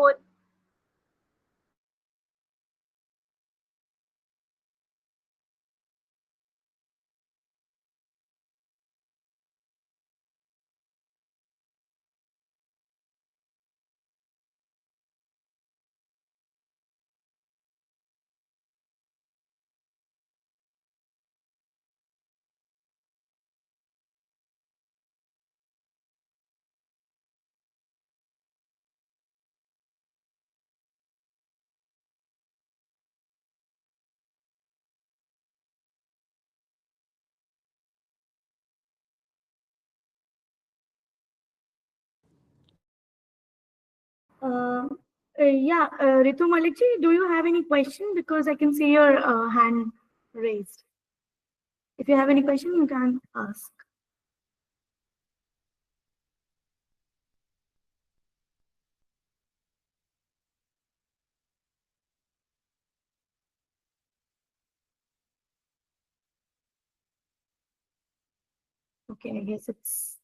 own. Uh, yeah, Ritu Malikji, do you have any question? Because I can see your hand raised. If you have any question, you can ask. Okay, I guess it's.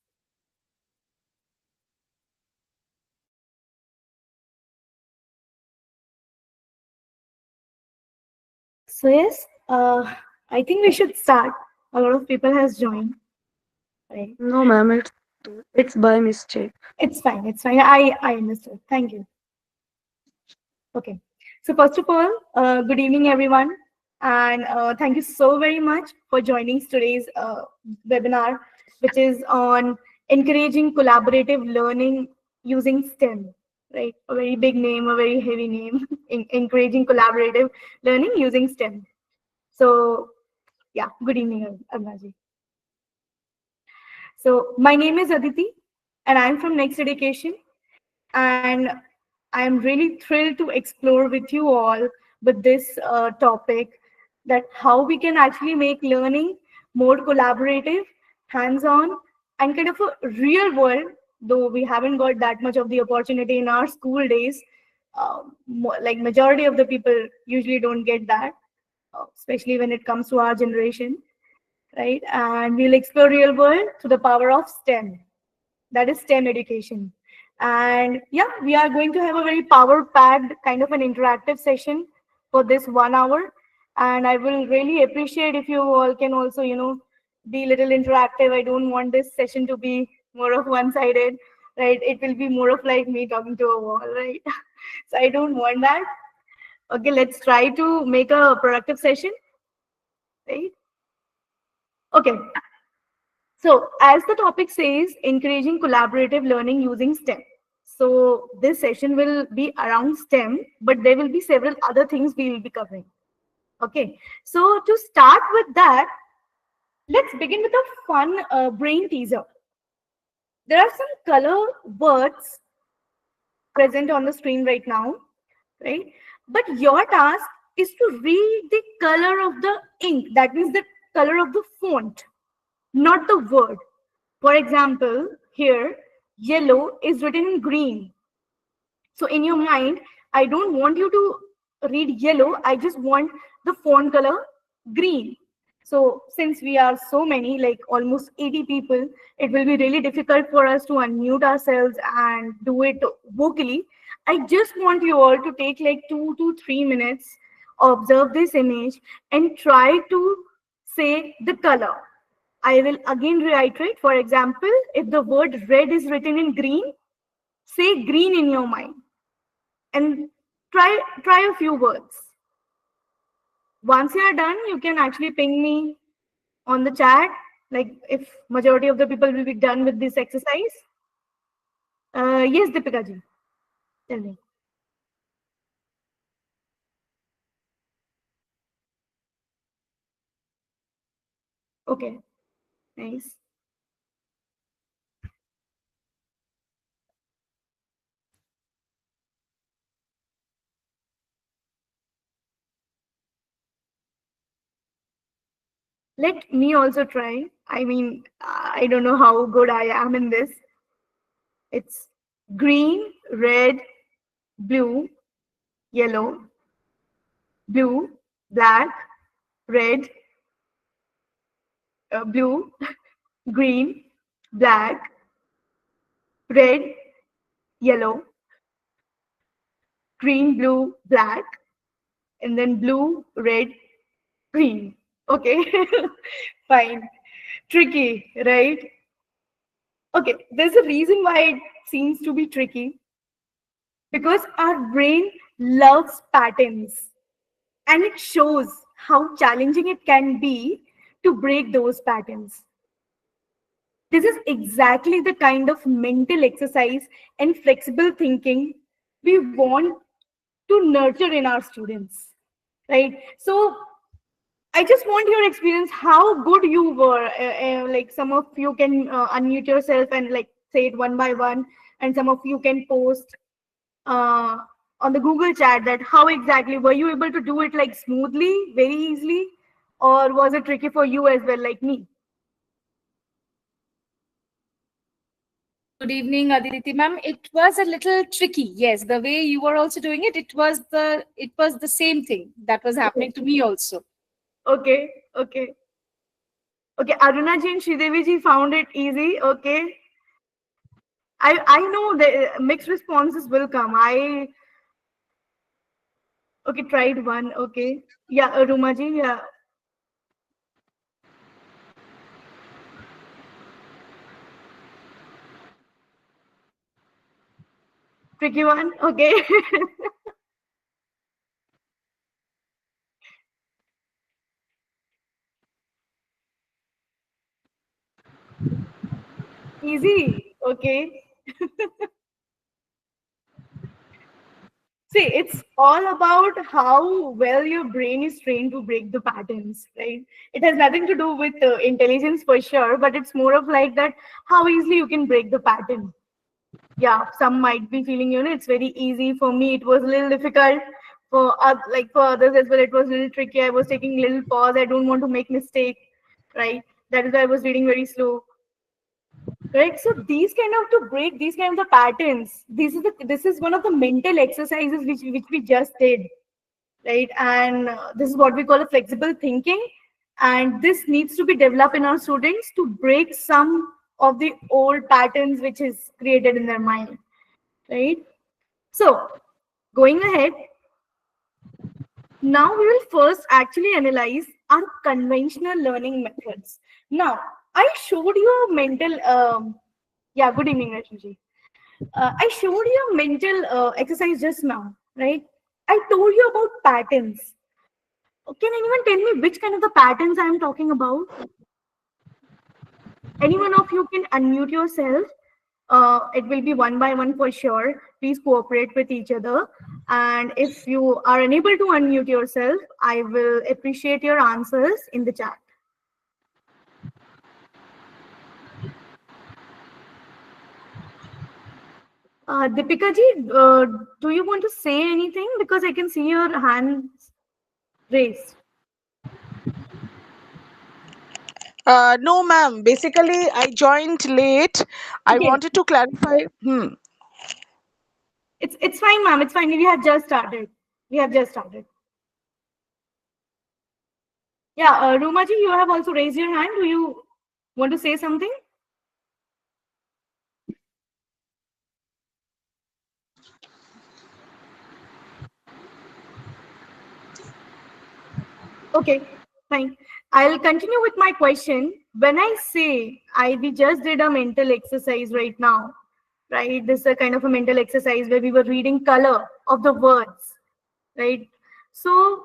So yes, I think we should start. A lot of people has joined. Right. No, ma'am, it's by mistake. It's fine. It's fine. I understood. Thank you. Okay. So first of all, good evening, everyone, and thank you so very much for joining today's webinar, which is on encouraging collaborative learning using STEM. Right, a very big name, a very heavy name. Encouraging collaborative learning using STEM. So, yeah, good evening, Arnaji. So, my name is Aditi, and I'm from Next Education, and I'm really thrilled to explore with you all with this topic that how we can actually make learning more collaborative, hands-on, and kind of a real world. Though we haven't got that much of the opportunity in our school days, like majority of the people usually don't get that, especially when it comes to our generation, right? And we'll explore real world through the power of STEM, that is STEM education. And yeah, we are going to have a very power packed kind of an interactive session for this 1 hour. And I will really appreciate if you all can also, be a little interactive. I don't want this session to be more of one sided, right? It will be more of like me talking to a wall, right? So I don't want that. Okay, let's try to make a productive session, right? Okay, so, as the topic says, encouraging collaborative learning using STEM. So, this session will be around STEM, but there will be several other things we will be covering. Okay, so to start with that, let's begin with a fun brain teaser. There are some color words present on the screen right now, right? But your task is to read the color of the ink, that means the color of the font, not the word. For example, here, yellow is written in green. So in your mind, I don't want you to read yellow. I just want the font color green. So since we are so many, like almost 80 people, it will be really difficult for us to unmute ourselves and do it vocally. I just want you all to take like 2 to 3 minutes, observe this image and try to say the color. I will again reiterate. For example, if the word red is written in green, say green in your mind and try a few words. Once you are done, you can actually ping me on the chat. Like if majority of the people will be done with this exercise. Yes, Deepika ji, tell me. Okay, nice. Let me also try. I mean, I don't know how good I am in this. It's green, red, blue, yellow, blue, black, red, blue, green, black, red, yellow, green, blue, black, and then blue, red, green. Okay, fine. Tricky, right? Okay, there's a reason why it seems to be tricky, because our brain loves patterns, and it shows how challenging it can be to break those patterns. This is exactly the kind of mental exercise and flexible thinking we want to nurture in our students, right? So I just want your experience, how good you were. Like some of you can unmute yourself and like say it one by one, and some of you can post uh, on the Google chat that how exactly were you able to do it, like smoothly, very easily, or was it tricky for you as well, like me? Good evening, Aditi ma'am. It was a little tricky. Yes, the way you were also doing it, it was the same thing that was happening to me also. Okay, okay. Okay, Aruna ji and Sridevi ji found it easy. Okay, I know the mixed responses will come. I okay tried one. Okay, yeah, Aruma ji, yeah, tricky one. Okay, easy. Okay. See, it's all about how well your brain is trained to break the patterns, right? It has nothing to do with intelligence for sure, but it's more of like that how easily you can break the pattern. Yeah, some might be feeling, it's very easy. For me, it was a little difficult. For like for others as well, it was a little tricky. I was taking little pause. I don't want to make mistake, right? That is why I was reading very slow. Right, so these kind of to break these kind of the patterns, this is one of the mental exercises which we just did, right? And this is what we call a flexible thinking, and this needs to be developed in our students to break some of the old patterns which is created in their mind, right? So going ahead, now we will first actually analyze our conventional learning methods. Now I showed you a mental yeah, good evening, Rashmi. I showed you a mental exercise just now, right? I told you about patterns. Can anyone tell me which kind of the patterns I am talking about? Any one of you can unmute yourself. It will be one by one for sure. Please cooperate with each other. And if you are unable to unmute yourself, I will appreciate your answers in the chat. Deepika ji, do you want to say anything? Because I can see your hands raised. No, ma'am. Basically, I joined late. I Okay. wanted to clarify. It's fine, ma'am. It's fine. We have just started. We have just started. Yeah, Rumaji, you have also raised your hand. Do you want to say something? Okay, fine. I'll continue with my question. When I say we just did a mental exercise right now, right? This is a kind of a mental exercise where we were reading color of the words, right? So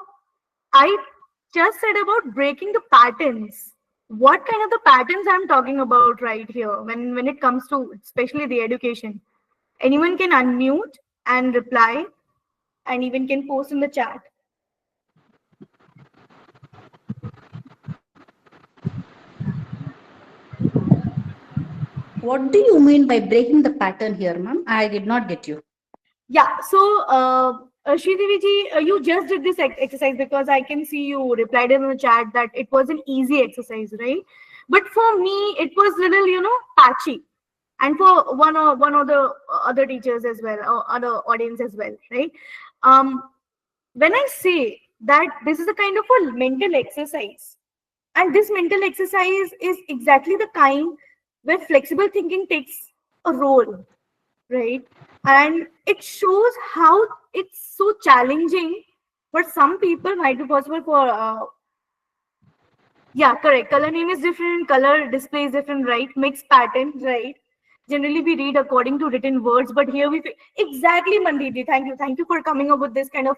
I just said about breaking the patterns. What kind of the patterns I'm talking about right here when it comes to especially the education? Anyone can unmute and reply, and even can post in the chat. What do you mean by breaking the pattern here, ma'am? I did not get you. Yeah, so Sridevi ji, you just did this exercise because I can see you replied in the chat that it was an easy exercise, right? But for me, it was little, patchy, and for one of the other teachers as well, or other audience as well, right? When I say that this is a kind of a mental exercise, and this mental exercise is exactly the kind where flexible thinking takes a role, right? And it shows how it's so challenging for some people, might be possible for yeah, correct. Color name is different, color display is different, right? Mixed pattern, right? Generally, we read according to written words, but here we exactly, Manditi. Thank you for coming up with this kind of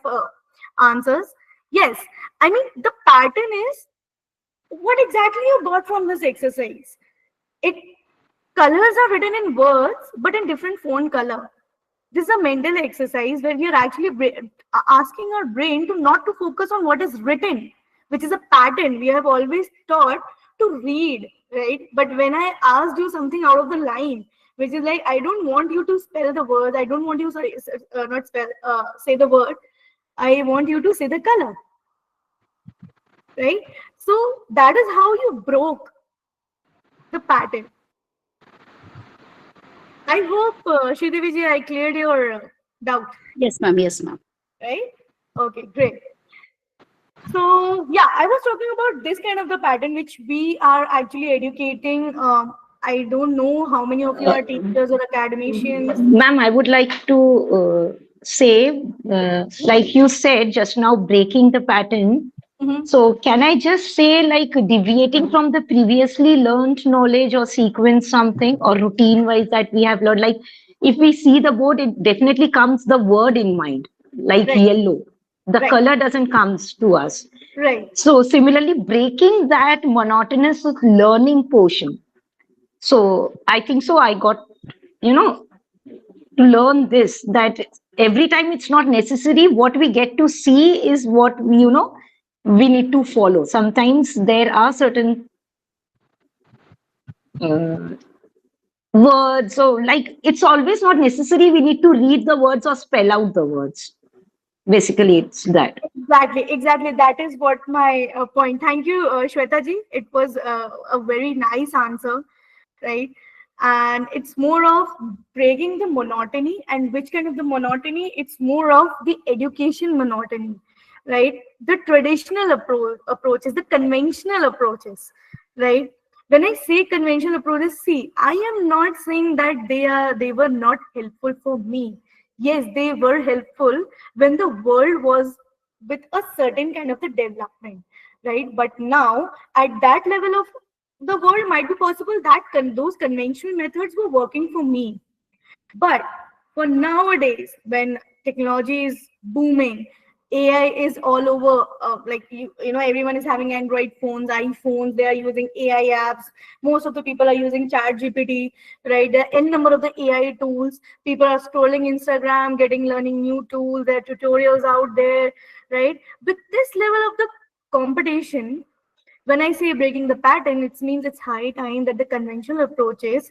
answers. Yes, I mean the pattern is what exactly you got from this exercise. It colors are written in words, but in different font color. This is a mental exercise where we are actually asking our brain to not to focus on what is written, which is a pattern we have always taught to read, right? But when I asked you something out of the line, which is like, I don't want you to spell the words, I don't want you to not spell say the word, I want you to say the color, right? So that is how you broke the pattern. I hope, Srideviji, I cleared your doubt. Yes, ma'am. Yes, ma'am. Right? Okay, great. So yeah, I was talking about this kind of the pattern which we are actually educating. I don't know how many of you are teachers or academicians. Ma'am, I would like to say, like you said just now, breaking the pattern. Mhm. So can I just say, like, deviating from the previously learned knowledge or sequence something or routine wise that we have learned? Like, if we see the board, it definitely comes the word in mind, like Right. yellow. The Right. color doesn't comes to us. Right. So similarly, breaking that monotonous learning portion. So I think so. I got, to learn this, that every time it's not necessary. What we get to see is what we need to follow. Sometimes there are certain words. So like it's always not necessary. We need to read the words or spell out the words. Basically, it's that. Exactly. That is what my point. Thank you, Shweta ji. It was a very nice answer, right? And it's more of breaking the monotony. And which kind of the monotony? It's more of the education monotony, right? The traditional approaches, the conventional approaches, right? When I say conventional approaches, see, I am not saying that they were not helpful for me. Yes, they were helpful when the world was with a certain kind of the development, right? But now at that level of the world, might be possible that those conventional methods were working for me. But for nowadays, when technology is booming, AI is all over. Like everyone is having Android phones, iPhones. They are using AI apps. Most of the people are using Chat GPT, right? There are n number of the AI tools. People are scrolling Instagram, learning new tools. There are tutorials out there, right? With this level of the competition, when I say breaking the pattern, it means it's high time that the conventional approaches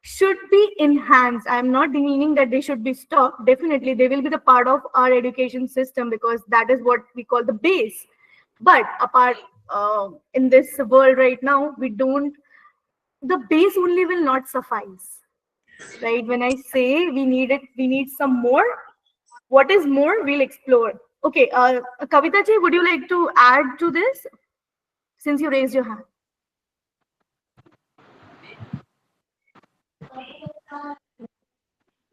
should be enhanced. I'm not meaning that they should be stopped. Definitely, they will be the part of our education system because that is what we call the base. But apart in this world right now, the base only will not suffice, right? When I say we need some more. What is more? We'll explore. Okay, Kavita ji, would you like to add to this since you raised your hand?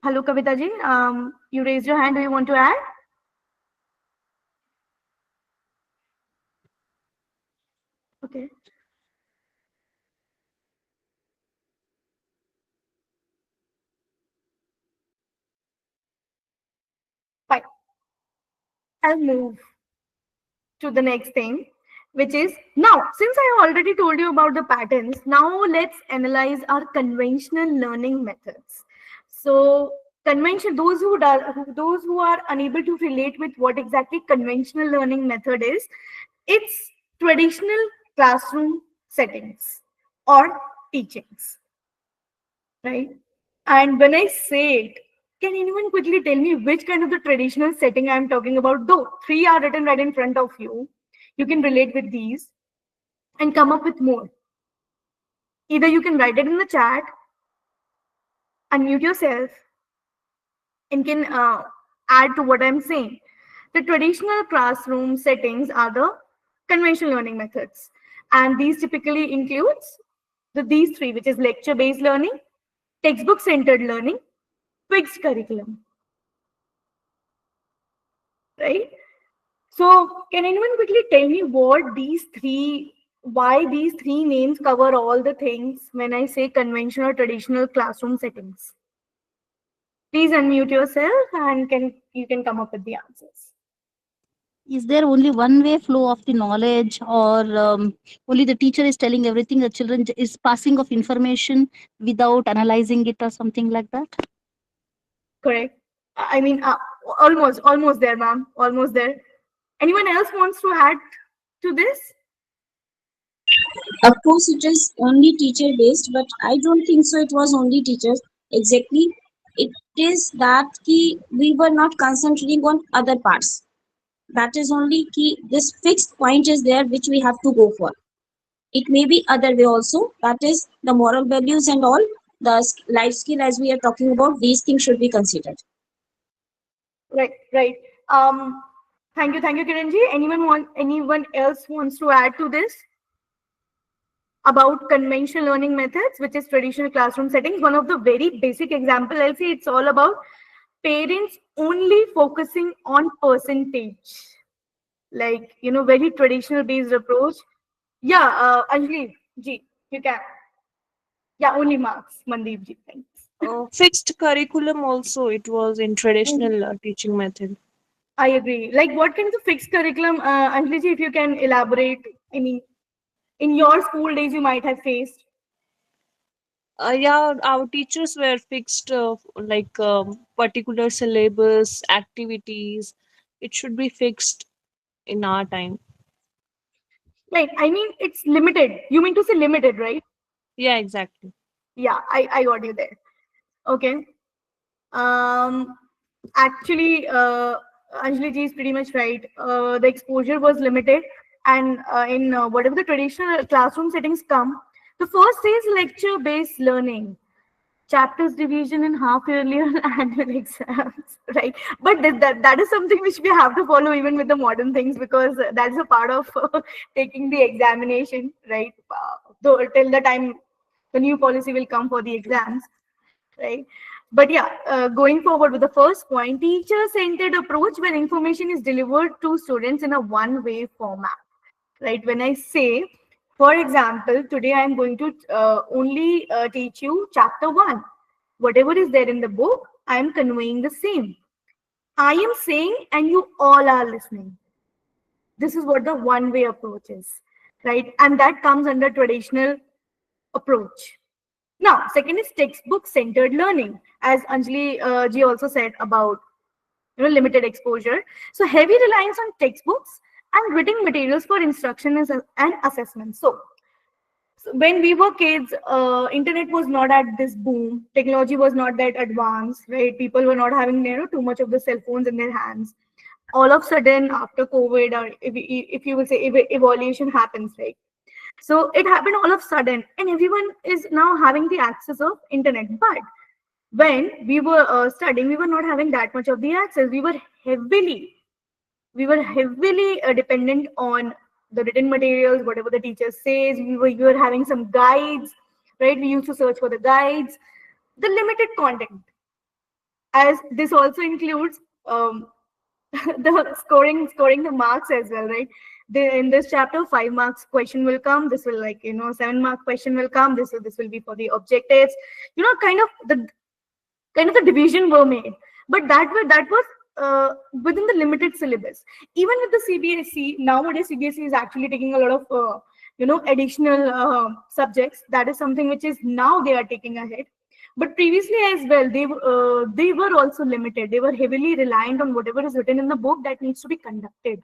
Hello, Kavita ji. You raised your hand. Do you want to add? Okay. Fine. I'll move to the next thing, which is now, since I already told you about the patterns, now let's analyze our conventional learning methods. So those who are unable to relate with what exactly conventional learning method is, it's traditional classroom settings or teachings, right? And when I say it, can anyone quickly tell me which kind of the traditional setting I'm talking about? Though three are written right in front of you, you can relate with these and come up with more. Either you can write it in the chat, unmute yourself, and can add to what I'm saying. The traditional classroom settings are the conventional learning methods. And these typically includes these three, which is lecture-based learning, textbook-centered learning, fixed curriculum, right? So can anyone quickly tell me why these three names cover all the things when I say conventional or traditional classroom settings? Please unmute yourself and you can come up with the answers. Is there only one way flow of the knowledge, or only the teacher is telling everything, the children is passing of information without analyzing it or something like that? Correct. I mean, almost there, ma'am. Almost there. Anyone else wants to add to this? Of course, it is only teacher based, but I don't think so. It was only teachers exactly. It is that we were not concentrating on other parts. That is only key. This fixed point is there which we have to go for. It may be other way also. That is the moral values and all the life skill as we are talking about. These things should be considered. Right, right. Thank you, Kiranji. Anyone else wants to add to this about conventional learning methods, which is traditional classroom settings? One of the very basic example, I'll say it's all about parents only focusing on percentage, like very traditional based approach. Yeah, Anjali ji, you can. Yeah, only marks, Mandeep ji. Thanks. Fixed curriculum also, it was in traditional teaching method. I agree. Like, what kind of fixed curriculum, Anjali ji, if you can elaborate? I mean, in your school days, you might have faced. Yeah, our teachers were fixed, like particular syllabus, activities. It should be fixed in our time. Right. I mean, it's limited. You mean to say limited, right? Yeah, exactly. Yeah, I got you there. Okay. Actually, Anjali ji is pretty much right. The exposure was limited, and in whatever the traditional classroom settings come, the first is lecture-based learning, chapters division in half-yearly and annual exams, right? But that is something which we have to follow even with the modern things, because that's a part of taking the examination, right? Though till the time the new policy will come for the exams, right? But yeah, going forward with the first point, teacher-centered approach where information is delivered to students in a one-way format, right? When I say, for example, today I'm going to only teach you chapter 1. Whatever is there in the book, I am conveying the same. I am saying and you all are listening. This is what the one-way approach is, right? And that comes under traditional approach. Now, second is textbook-centered learning, as Anjali ji also said about limited exposure. So heavy reliance on textbooks and written materials for instruction and assessment. So when we were kids, internet was not at this boom. Technology was not that advanced, right? People were not having too much of the cell phones in their hands. All of a sudden, after COVID, or if you will say evolution happens, right? So it happened all of a sudden, and everyone is now having the access of internet. But when we were studying, we were not having that much of the access. We were heavily dependent on the written materials, whatever the teacher says. We were having some guides, right? We used to search for the guides, the limited content, as this also includes the scoring the marks as well, right? In this chapter, 5 marks question will come. This will 7 mark question will come. This will be for the objectives. Kind of the division were made, but that was within the limited syllabus. Even with the CBSE, nowadays CBSE is actually taking a lot of additional subjects. That is something which is now they are taking ahead. But previously as well, they were also limited. They were heavily reliant on whatever is written in the book that needs to be conducted,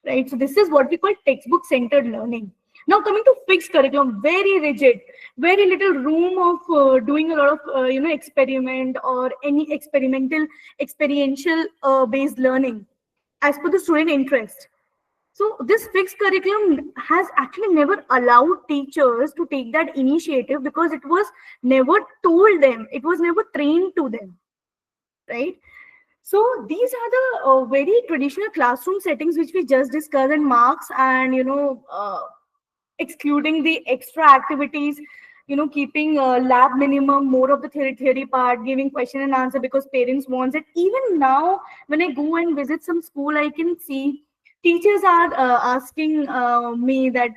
right? So this is what we call textbook-centered learning. Now coming to fixed curriculum, very rigid, very little room of doing a lot of experiment or any experiential based learning as per the student interest. So this fixed curriculum has actually never allowed teachers to take that initiative, because it was never told them, it was never trained to them, right? So these are the very traditional classroom settings which we just discussed, and marks and excluding the extra activities. keeping lab minimum, more of the theory part, giving question and answer because parents want it. Even now, when I go and visit some school, I can see teachers are asking me that,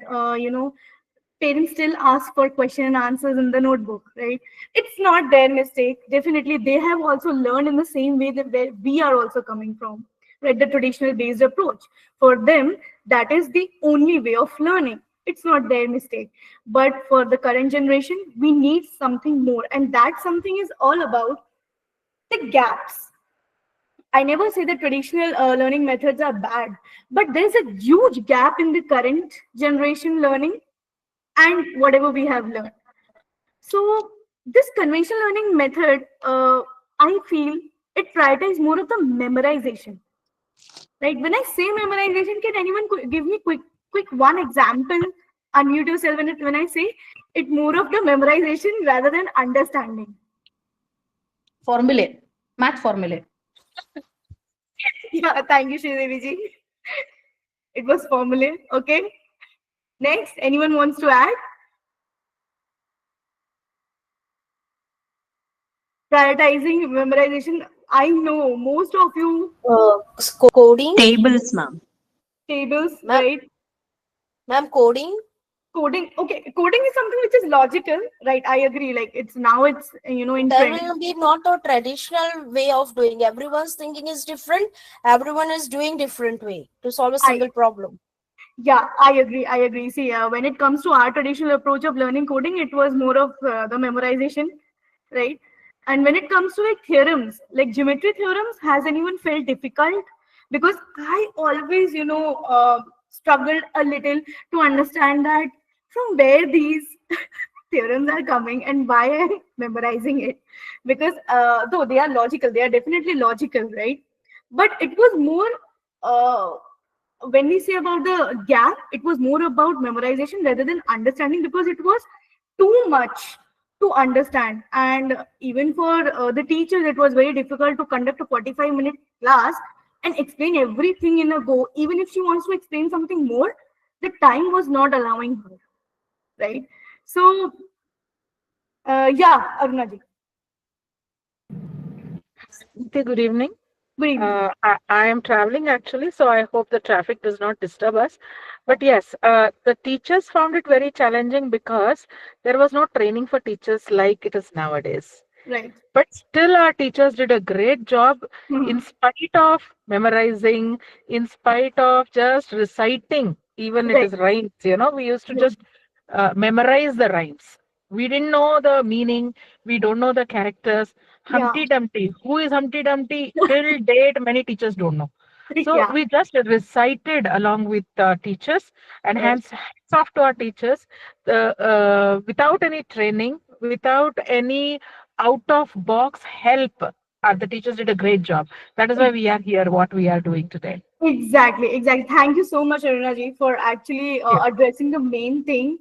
parents still ask for question and answers in the notebook, right? It's not their mistake. Definitely, they have also learned in the same way that where we are also coming from, right? The traditional based approach. For them, that is the only way of learning. It's not their mistake. But for the current generation, we need something more. And that something is all about the gaps. I never say that traditional learning methods are bad, but there's a huge gap in the current generation learning and whatever we have learned. So this conventional learning method, I feel it prioritizes more of the memorization. Right? When I say memorization, can anyone give me quick one example? Unmute yourself when I say it more of the memorization rather than understanding. Formulae, math formulae. Yeah, thank you, Sridevi ji. It was formulae. Okay. Next, anyone wants to add? Prioritizing memorization. I know most of you Coding. Tables, ma'am. tables, Ma'am. right? Ma'am, coding. Coding. Okay, coding is something which is logical, right? I agree. Like it's in There trend. will be not a traditional way of doing. Everyone's thinking is different. Everyone is doing different way to solve a single problem. Yeah, I agree. See, when it comes to our traditional approach of learning coding, it was more of the memorization, right? And when it comes to like theorems, like geometry theorems, has anyone felt difficult? Because I always, struggled a little to understand that from where these theorems are coming and why I'm memorizing it. Because though they are logical, they are definitely logical, right? But it was more when we say about the gap, it was more about memorization rather than understanding because it was too much to understand. And even for the teachers, it was very difficult to conduct a 45-minute class and explain everything in a go. Even if she wants to explain something more, the time was not allowing her, right? So, yeah, Arunaji. Okay, good evening. Good evening. I am traveling actually, so I hope the traffic does not disturb us. But yes, the teachers found it very challenging because there was no training for teachers like it is nowadays. Right. But still, our teachers did a great job in spite of memorizing, in spite of just reciting, even it is rhymes. We used to just memorize the rhymes. We didn't know the meaning. We don't know the characters. Humpty Dumpty. Who is Humpty Dumpty? Till date, many teachers don't know. So we just recited along with teachers, and hence off to our teachers. Without any training, without any out of box help, the teachers did a great job. That is why we are here, what we are doing today. Exactly. Thank you so much, Arunaji, for actually addressing the main thing.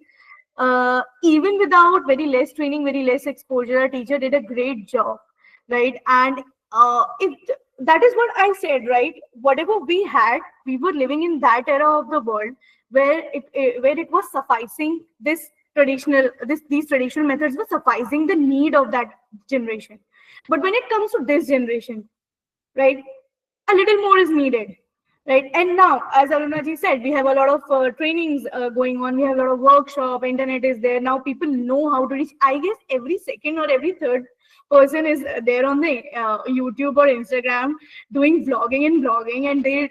Even without very less training, very less exposure, our teacher did a great job, right? And that is what I said, right? Whatever we had, we were living in that era of the world where it was sufficing. These traditional methods were sufficing the need of that generation. But when it comes to this generation, right, a little more is needed, right? And now, as Arunaji said, we have a lot of trainings going on. We have a lot of workshop. Internet is there now. People know how to reach. I guess every second or every third person is there on the YouTube or Instagram doing vlogging and blogging, and they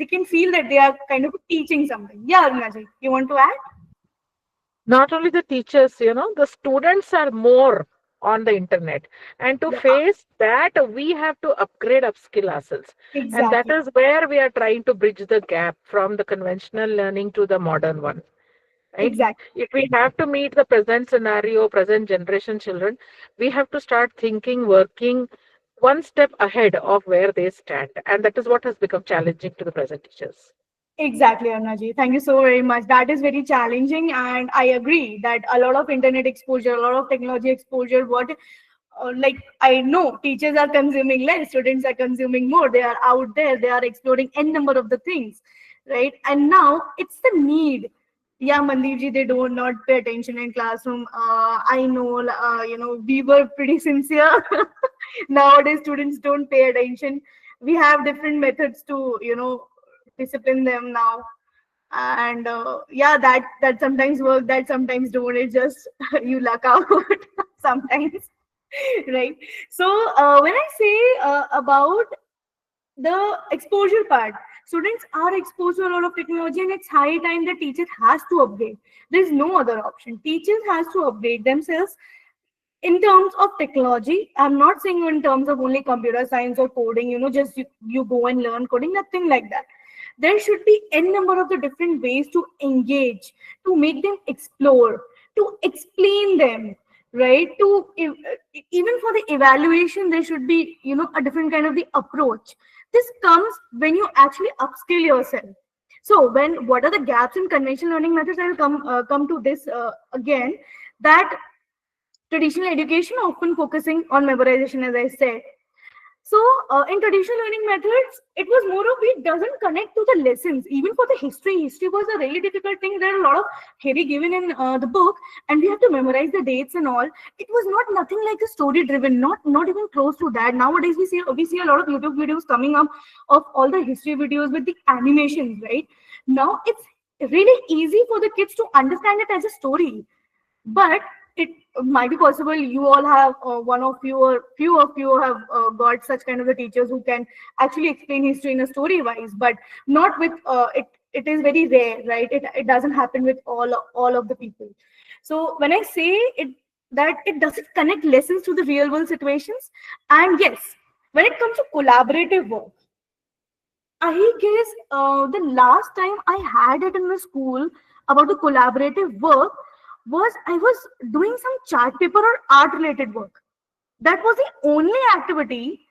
can feel that they are kind of teaching something. Yeah, Arunaji, you want to add? Not only the teachers, the students are more on the internet, and to face that we have to upskill ourselves. Exactly. And that is where we are trying to bridge the gap from the conventional learning to the modern one, right? Exactly. If we have to meet the present scenario, present generation children, we have to start thinking, working one step ahead of where they stand, and that is what has become challenging to the present teachers. Exactly, Arunaji. Thank you so very much. That is very challenging, and I agree that a lot of internet exposure, a lot of technology exposure, I know teachers are consuming less, students are consuming more. They are out there, they are exploring n number of the things, right? And now it's the need. yeah, Mandeep ji, they do not pay attention in classroom. I know, we were pretty sincere. Nowadays, students don't pay attention. We have different methods to, discipline them now. And yeah, that sometimes work, that sometimes don't. It's just you luck out sometimes, right? So when I say about the exposure part, students are exposed to a lot of technology, and it's high time that teachers has to upgrade. There's no other option. Teachers has to upgrade themselves in terms of technology. I'm not saying in terms of only computer science or coding, just you go and learn coding, nothing like that. There should be n number of the different ways to engage, to make them explore, to explain them, right? Even for the evaluation, there should be, a different kind of the approach. This comes when you actually upskill yourself. So what are the gaps in conventional learning methods? I will come to this again, that traditional education often focusing on memorization, as I said. So in traditional learning methods, it was more of it doesn't connect to the lessons. Even for the history was a really difficult thing. There are a lot of theory given in the book, and we have to memorize the dates and all. It was not nothing like a story driven, not even close to that. Nowadays we see a lot of YouTube videos coming up of all the history videos with the animations, right? Now it's really easy for the kids to understand it as a story, but it might be possible you all have one of you or few of you have got such kind of the teachers who can actually explain history in a story wise, but not with it is very rare, right? It doesn't happen with all of the people. So when I say it, that it doesn't connect lessons to the real world situations. And yes, when it comes to collaborative work, I guess the last time I had it in the school about the collaborative work was I was doing some chart paper or art related work. That was the only activity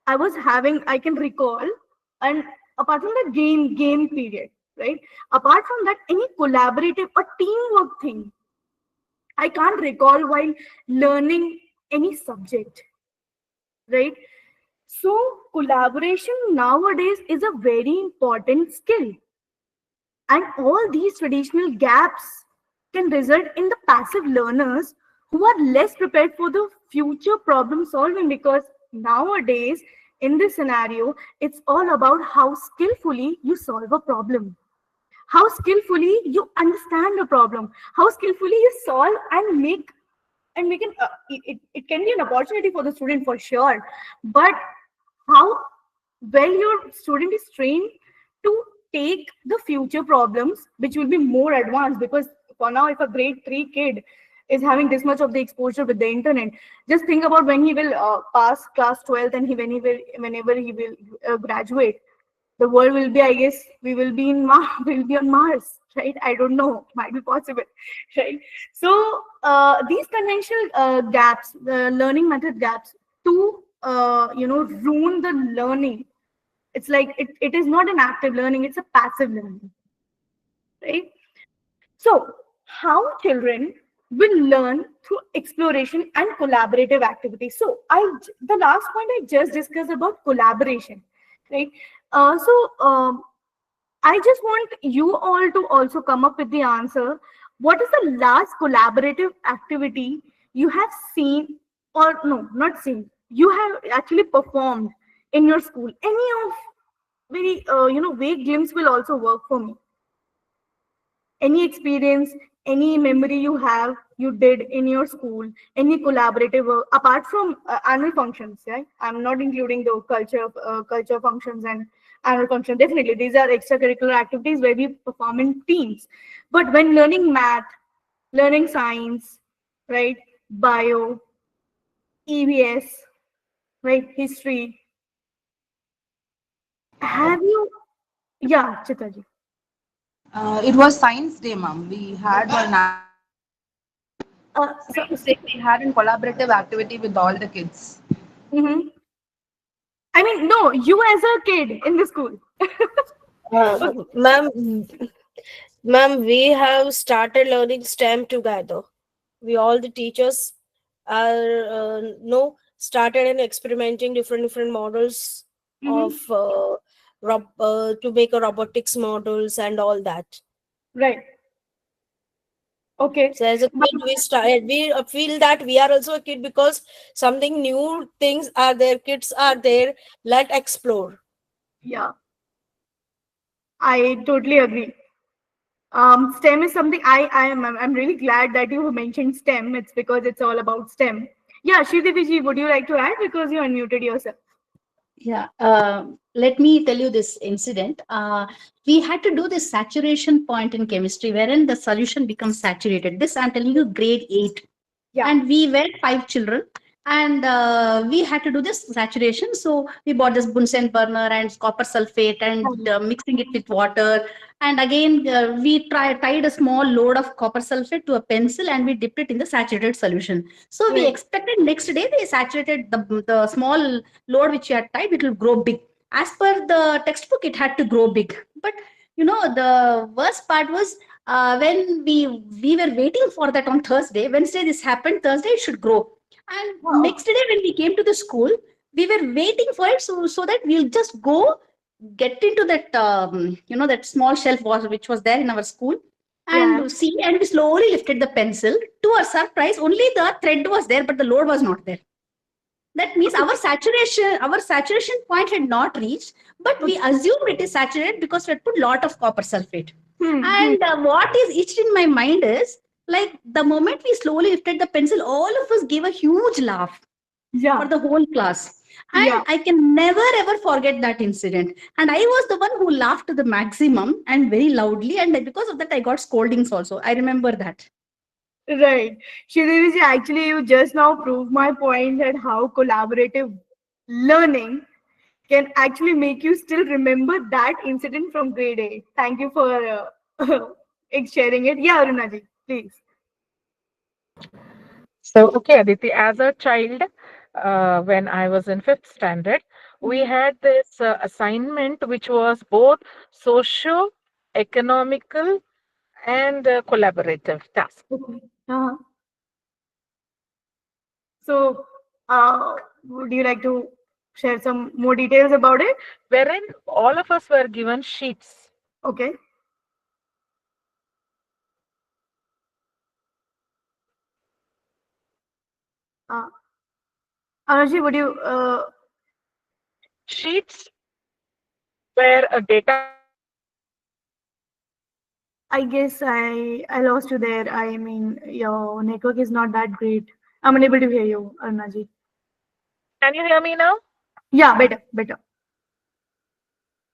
I was having, I can recall. And apart from the game period, right? Apart from that, any collaborative or teamwork thing, I can't recall while learning any subject, right? So collaboration nowadays is a very important skill. And all these traditional gaps can result in the passive learners who are less prepared for the future problem solving, because nowadays in this scenario, it's all about how skillfully you solve a problem, how skillfully you understand the problem, how skillfully you solve and make it can be an opportunity for the student for sure, but how well your student is trained to take the future problems, which will be more advanced. Because for now, if a grade 3 kid is having this much of the exposure with the internet, just think about when he will pass class 12th and whenever he will graduate, the world will be, I guess, we will be we'll be on Mars, right? I don't know, might be possible, right? So these conventional gaps, the learning method gaps, to ruin the learning. It's like it is not an active learning, it's a passive learning, right? So how children will learn through exploration and collaborative activities. So the last point I just discussed about collaboration, right? I just want you all to also come up with the answer. What is the last collaborative activity you have seen, or no, not seen, you have actually performed in your school? Any of very vague glimpse will also work for me. Any experience, any memory you did in your school, any collaborative work apart from annual functions, right? I'm not including the culture functions and annual function. Definitely these are extracurricular activities where we perform in teams. But when learning math, learning science, right, bio, EVS, right, history, have you, yeah, Chitaji. It was Science Day, ma'am. We had one Science Day. We had a collaborative activity with all the kids. Mm-hmm. I mean, no, you as a kid in the school. Ma'am, we have started learning STEM together. We all the teachers are started and experimenting different models of to make a robotics models and all that. Right. Okay. So as a kid, we feel that we are also a kid because something new things are there, kids are there. Let explore. Yeah, I totally agree. STEM is something I'm really glad that you mentioned STEM. It's because it's all about STEM. Yeah, Srideviji, would you like to add because you unmuted yourself? Yeah, let me tell you this incident. We had to do this saturation point in chemistry, wherein the solution becomes saturated. This I'm telling you, grade 8. Yeah. And we were 5 children, and we had to do this saturation. So we bought this Bunsen burner and copper sulfate and mixing it with water. And again, we tied a small load of copper sulfate to a pencil and we dipped it in the saturated solution. So we Right. expected next day we saturated the small load which we had tied, it will grow big. As per the textbook, it had to grow big. But the worst part was when we were waiting for that on Thursday. Wednesday this happened. Thursday it should grow. And Wow. next day when we came to the school, we were waiting for it so that we'll just go get into that that small shelf which was there in our school and Yeah. see, and we slowly lifted the pencil. To our surprise, only the thread was there, but the load was not there. That means our saturation point had not reached, but we assumed it is saturated because we had put lot of copper sulfate. And what is etched in my mind is, like, the moment we slowly lifted the pencil, all of us gave a huge laugh Yeah. for the whole class. And Yeah. I can never ever forget that incident. And I was the one who laughed to the maximum and very loudly. And because of that, I got scoldings also. I remember that. Right. Srideviji, actually, you just now proved my point that how collaborative learning can actually make you still remember that incident from grade 8. Thank you for sharing it. Yeah, Arunaji, please. So, okay, Aditi, as a child, when I was in fifth standard, we had this assignment which was both socio economical and collaborative task. Okay. So, would you like to share some more details about it? Wherein all of us were given sheets. Okay. Anuji, would you? Sheets where a data. I guess I lost you there. I mean, your network is not that great. I'm unable to hear you, Arunaji. Can you hear me now? Yeah, better.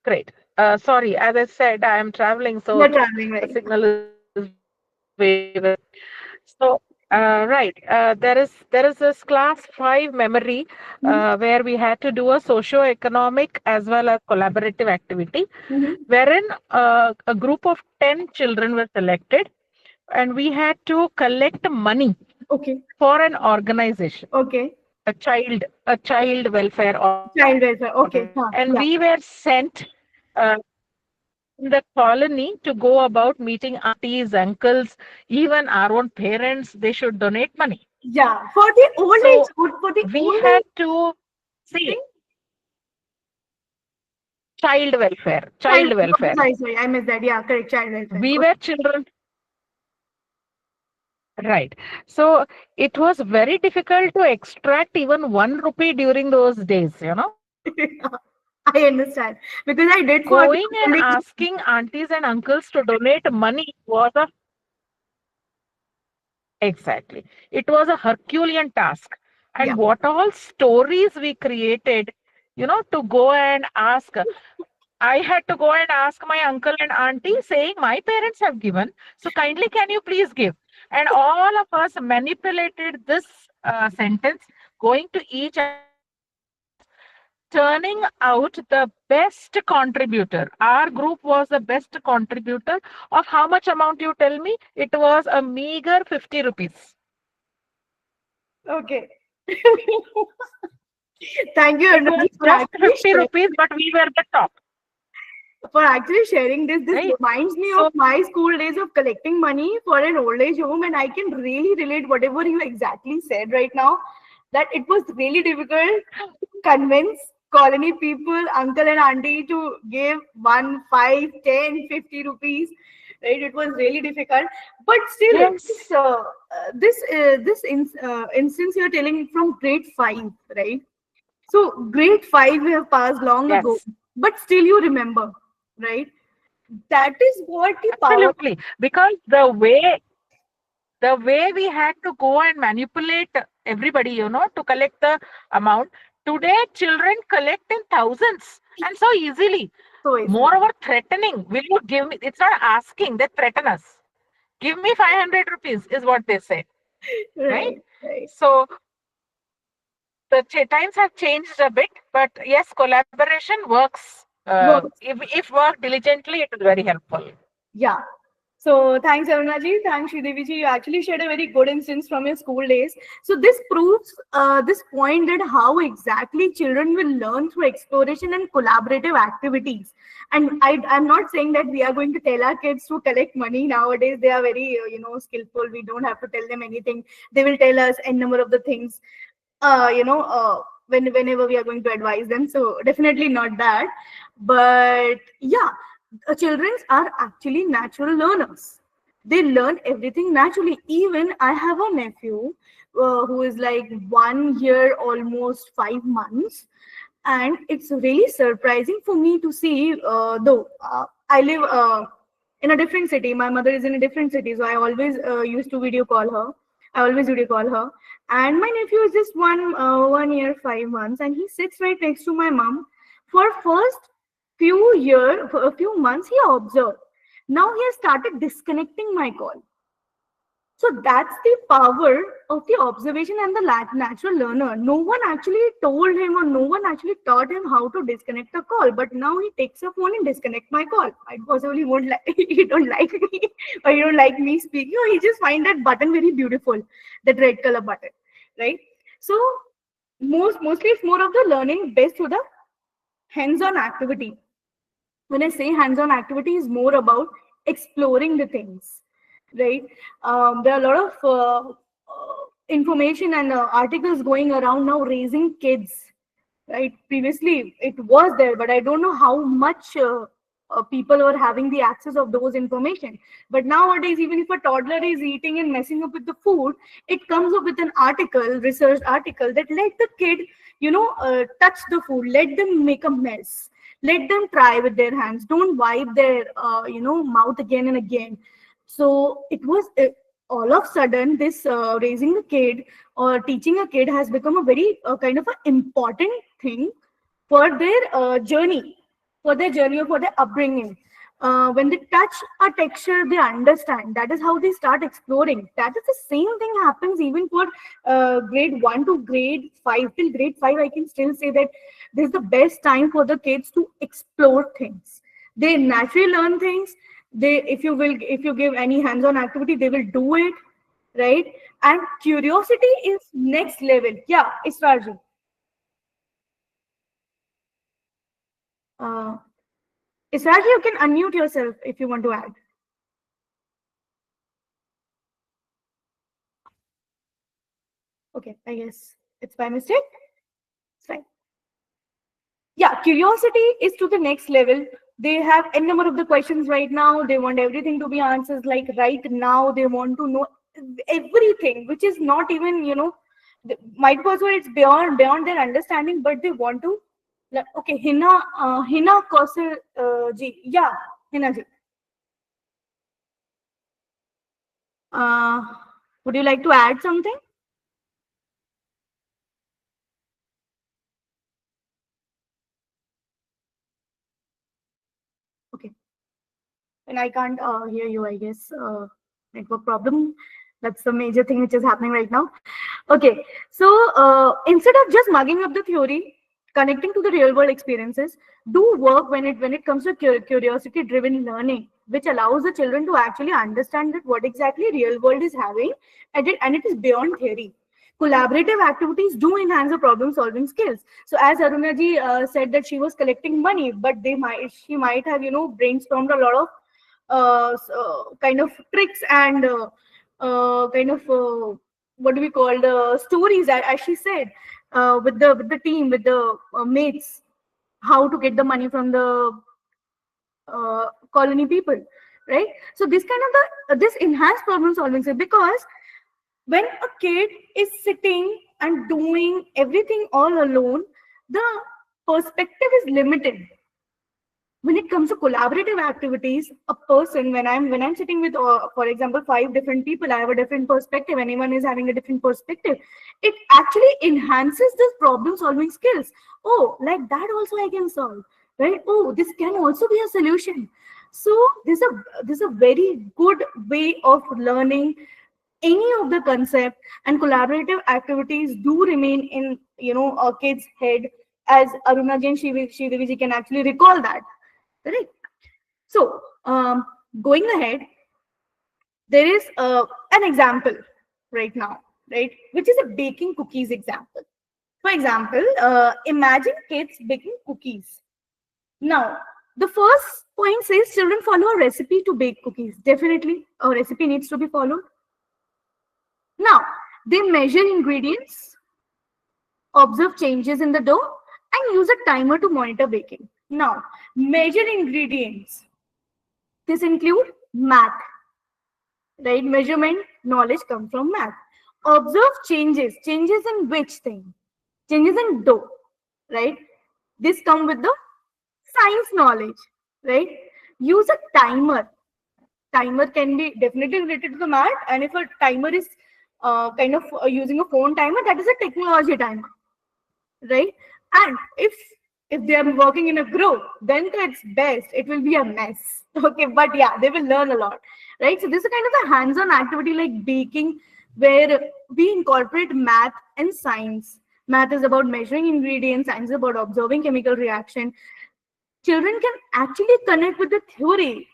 Great. Sorry, as I said, I am traveling, so You're traveling, the right? signal is very. So, right, there is this class 5 memory where we had to do a socio-economic as well as collaborative activity, wherein a group of 10 children were selected, and we had to collect money Okay. for an organization, Okay. a child welfare Child welfare. Okay. and Yeah. we were sent in the colony to go about meeting aunties, uncles, even our own parents. They should donate money. Yeah. For the old So age, for the we old had age to see thing? child welfare. Child. Child Okay, welfare. sorry. I missed that. Yeah, correct. Child welfare. We Okay. were children. Right. So it was very difficult to extract even 1 rupee during those days. I understand because I did for the Going and old age. asking aunties and uncles to donate money was exactly. It was a Herculean task. And Yeah. what all stories we created, to go and ask. I had to go and ask my uncle and auntie saying, my parents have given, so kindly can you please give? And all of us manipulated this sentence, going to each turning out the best contributor. Our group was the best contributor. Of how much amount you tell me? It was a meager 50 rupees. Okay. Thank you, It was Arunaji, for just actually 50 rupees, but we were the top. sharing this. This Right. reminds me So of my school days of collecting money for an old age home, and I can really relate whatever you exactly said right now. That it was really difficult to convince colony people, uncle and auntie, to give 1, 5, 10, 50 rupees. right? It was really difficult, but still, Yes. instance you're telling from grade 5, right? So grade 5 we have passed long ago, Yes. but still you remember, right? That is what the power. Absolutely. Because the way we had to go and manipulate everybody, to collect the amount. Today, children collect in thousands and so easily. So easy. Moreover, threatening. Will you give me? It's not asking, they threaten us. Give me 500 rupees is what they say. Right? Right. So the times have changed a bit, but yes, collaboration works. If worked diligently, it is very helpful. Yeah. So thanks, Arunaji. Thanks, Sridevi ji. You actually shared a very good instance from your school days. So this proves this point that how exactly children will learn through exploration and collaborative activities. And I'm not saying that we are going to tell our kids to collect money nowadays. They are very, skillful. We don't have to tell them anything. They will tell us n number of the things, whenever we are going to advise them. So definitely not that. But yeah, children are actually natural learners. They learn everything naturally. Even I have a nephew who is like 1 year, almost 5 months, and it's really surprising for me to see. Though I live in a different city, my mother is in a different city, so I always used to video call her. I always video call her, and my nephew is just 1 year, 5 months, and he sits right next to my mom. For first for a few months, he observed. Now he has started disconnecting my call. So that's the power of the observation and the natural learner. No one actually told him or no one actually taught him how to disconnect a call. But now he takes a phone and disconnect my call. I possibly won't like he don't like me or you don't like me speaking. Or he just find that button very beautiful, that red color button, right? So mostly it's more of the learning based to the hands-on activity. When I say hands-on activity, is more about exploring the things, right? There are a lot of information and articles going around now raising kids, right? Previously it was there, but I don't know how much people were having the access of those information. But nowadays, even if a toddler is eating and messing up with the food, it comes up with an article, research article, that let the kid, touch the food, let them make a mess, let them try with their hands, don't wipe their mouth again and again. So it was all of a sudden this raising a kid or teaching a kid has become a very kind of an important thing for their journey or for their upbringing. When they touch a texture, they understand. That is how they start exploring. That is the same thing happens even for grade 1 to grade 5. Till grade 5, I can still say that this is the best time for the kids to explore things. They naturally learn things. If you give any hands-on activity, they will do it, right? And curiosity is next level. Yeah, it's Raju. Israel, you can unmute yourself if you want to add. Okay, I guess it's by mistake. It's fine. Yeah, curiosity is to the next level. They have a number of the questions right now. They want everything to be answers like right now. They want to know everything, which is not even, might also it's beyond their understanding, but they want to. Okay, Hina Kausal ji. Yeah, Hina ji. Would you like to add something? Okay. And I can't hear you, I guess. Network problem. That's the major thing which is happening right now. Okay. So instead of just mugging up the theory, connecting to the real world experiences, do work when it comes to curiosity driven learning, which allows the children to actually understand that what exactly real world is having, and it is beyond theory. Collaborative activities do enhance the problem solving skills. So as Aruna ji said that she was collecting money, but she might have brainstormed a lot of kind of tricks and kind of what do we call the stories, as she said, with the team, with the mates, how to get the money from the colony people. right? So this kind of this enhanced problem solving skill, because when a kid is sitting and doing everything all alone, the perspective is limited. When it comes to collaborative activities, a person, when I'm sitting with, for example, 5 different people, I have a different perspective, anyone is having a different perspective, it actually enhances this problem solving skills. Oh, like that also I can solve, right? Oh, this can also be a solution. So this is a very good way of learning any of the concept, and collaborative activities do remain in a kid's head, as Aruna Jain Sridevi ji can actually recall that. Correct. So, going ahead, there is an example right now, right, which is a baking cookies example. For example, imagine kids baking cookies. Now, the first point says children follow a recipe to bake cookies. Definitely, a recipe needs to be followed. Now, they measure ingredients, observe changes in the dough, and use a timer to monitor baking. Now, measure ingredients. This include math, right? Measurement knowledge comes from math. Observe changes. Changes in which thing? Changes in dough, right? This come with the science knowledge, right? Use a timer. Timer can be definitely related to the math, and if a timer is using a phone timer, that is a technology timer, right? And if they are working in a group, then it's best, it will be a mess. Okay, but yeah, they will learn a lot, right? So this is kind of a hands-on activity like baking, where we incorporate math and science. Math is about measuring ingredients, science is about observing chemical reaction. Children can actually connect with the theory.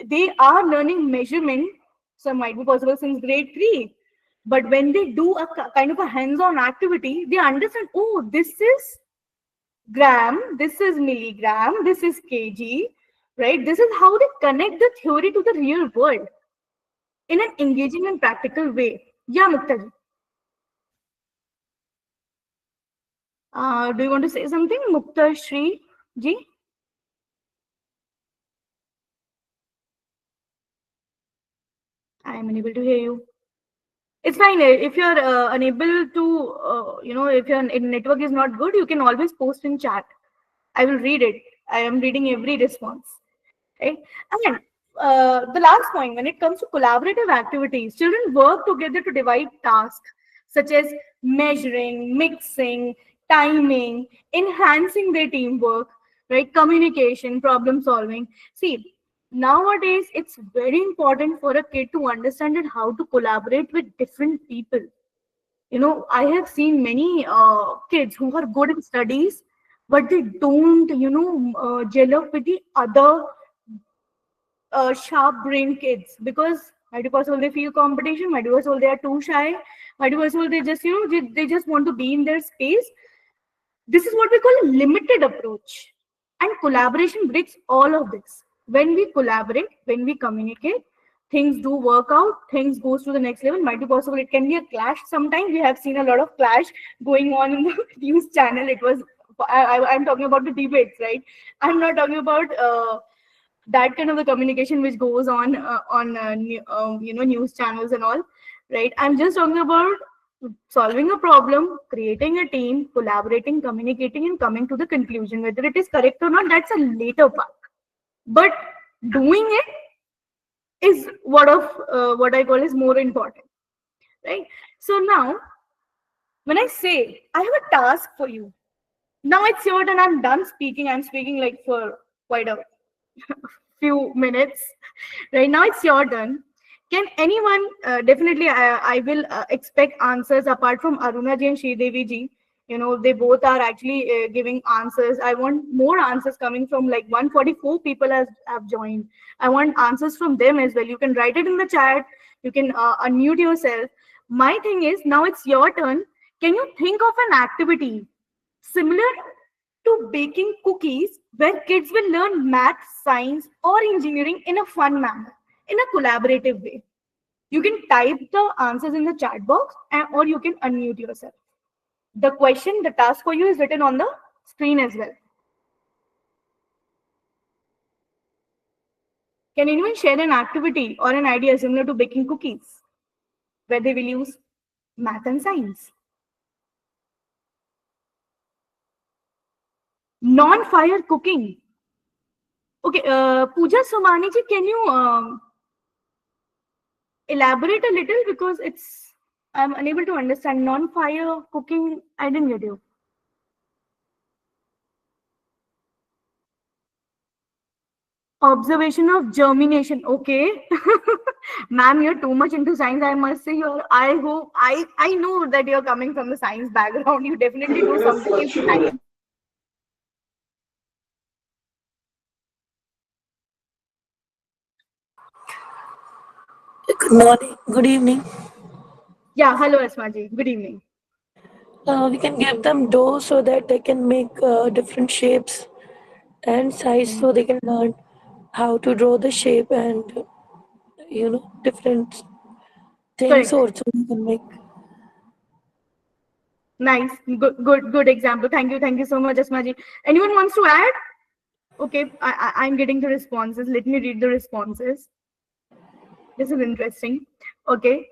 They are learning measurement, so might be possible since grade 3. But when they do a kind of a hands-on activity, they understand, oh, this is gram, this is milligram, this is kg, right? This is how they connect the theory to the real world in an engaging and practical way. Yeah, Mukta ji. Do you want to say something, Mukta Shri ji? I am unable to hear you. It's fine. If you're unable to, if your network is not good, you can always post in chat. I will read it. I am reading every response. Right? And the last point, when it comes to collaborative activities, children work together to divide tasks such as measuring, mixing, timing, enhancing their teamwork, right? Communication, problem solving. See, nowadays it's very important for a kid to understand how to collaborate with different people. I have seen many kids who are good in studies, but they don't gel up with the other sharp brain kids, because might be possible they feel competition, might be possible they are too shy, might be possible they just they just want to be in their space. This is what we call a limited approach, and collaboration breaks all of this. When we collaborate, when we communicate, things do work out, things goes to the next level. Might be possible it can be a clash sometimes. We have seen a lot of clash going on in the news channel. It was I'm talking about the debates, right? I'm not talking about that kind of the communication which goes on news channels and all, right? I'm just talking about solving a problem, creating a team, collaborating, communicating, and coming to the conclusion. Whether it is correct or not, that's a later part. But doing it is what I call is more important, right? So now, when I say I have a task for you, now it's your turn. I'm done speaking. I'm speaking like for quite a few minutes. Right now, it's your turn. Can anyone, definitely I will expect answers apart from Aruna ji and Sridevi ji. They both are actually giving answers. I want more answers coming from, like, 144 people have joined. I want answers from them as well. You can write it in the chat. You can unmute yourself. My thing is, now it's your turn. Can you think of an activity similar to baking cookies where kids will learn math, science, or engineering in a fun manner, in a collaborative way? You can type the answers in the chat box, or you can unmute yourself. The question, the task for you is written on the screen as well. Can anyone share an activity or an idea similar to baking cookies, where they will use math and science? Non-fire cooking. Okay, Pooja Somani ji, can you elaborate a little, because I'm unable to understand non-fire cooking. I didn't get you. Observation of germination. Okay. Ma'am, you're too much into science, I must say. I know that you're coming from the science background. You definitely do something in science. Good morning, good evening. Yeah, hello Asma ji. Good evening. We can give them dough so that they can make different shapes and size, so they can learn how to draw the shape and different things Correct. also they can make. Nice. Good example. Thank you so much, Asma ji. Anyone wants to add? Okay, I'm getting the responses. Let me read the responses. This is interesting. Okay.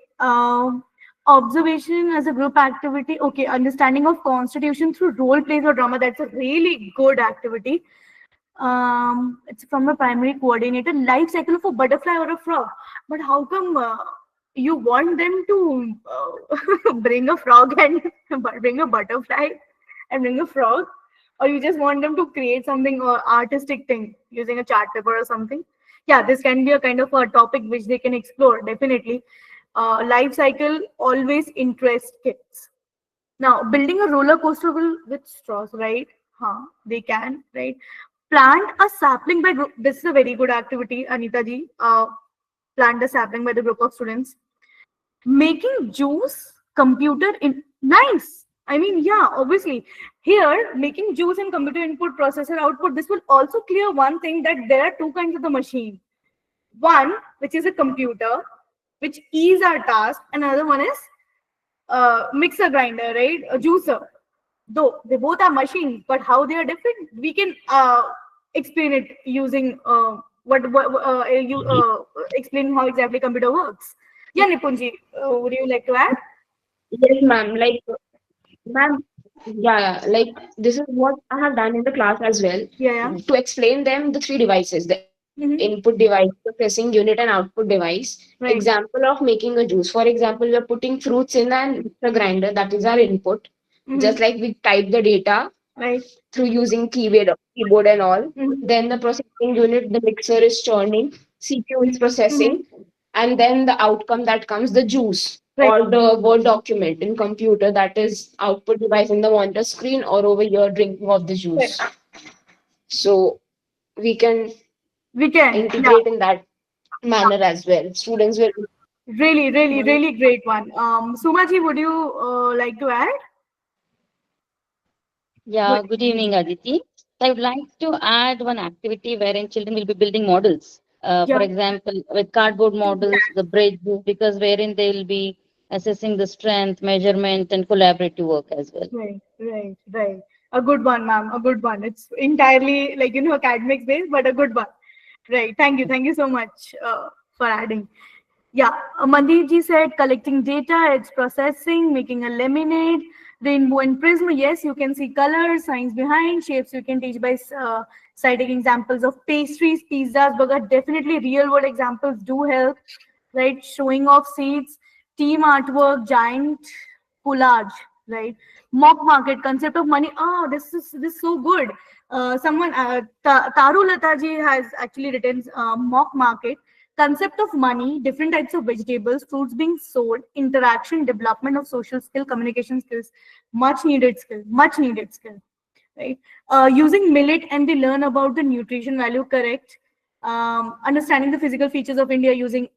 Observation as a group activity. Okay, understanding of constitution through role plays or drama. That's a really good activity. It's from a primary coordinator. Life cycle of a butterfly or a frog. But how come you want them to bring a frog and bring a butterfly and bring a frog? Or you just want them to create something artistic thing using a chart paper or something? Yeah, this can be a kind of a topic which they can explore, definitely. Life cycle always interests kids. Now, building a roller coaster with straws, right? They can, right? Plant a sapling by group. This is a very good activity, Anita ji. Plant a sapling by the group of students. Making juice, computer in nice. I mean, yeah, obviously. Here, making juice and computer input, processor output, this will also clear one thing, that there are two kinds of the machine. One, which is a computer, which ease our task. Another one is mixer grinder, right? A juicer. Though they both are machines, but how they are different, we can explain it using explain how exactly computer works. Yeah, Nipunji, would you like to add? Yes, ma'am. Ma'am, yeah, like this is what I have done in the class as well. Yeah. To explain them the three devices, the input device, processing unit, and output device. Right. Example of making a juice. For example, we are putting fruits in an mixer grinder, that is our input. Just like we type the data through using keyboard and all. Then the processing unit, the mixer is churning, CPU is processing, and then the outcome that comes, the juice or the Word document in computer, that is output device in the monitor screen or over here drinking of the juice. So we can integrate in that manner as well. Students will Really great one. Sumaji, would you like to add? Yeah, good evening, Aditi. I would like to add one activity wherein children will be building models. For example, with cardboard models, the bridge, because wherein they will be assessing the strength, measurement, and collaborative work as well. Right. A good one, ma'am. A good one. It's entirely academic based, but a good one. Right. Thank you so much for adding. Yeah, Mandeep ji said collecting data, it's processing, making a lemonade, rainbow and prism. Yes, you can see colors, science behind, shapes you can teach by citing examples of pastries, pizzas, burger. Definitely real world examples do help, right? Showing off seeds, team artwork, giant collage, right? Mock market, concept of money. Oh, this is so good. Someone, Taru Lata ji has actually written mock market. Concept of money, different types of vegetables, fruits being sold, interaction, development of social skill, communication skills, much needed skill, right? Using millet and they learn about the nutrition value, correct? Understanding the physical features of India using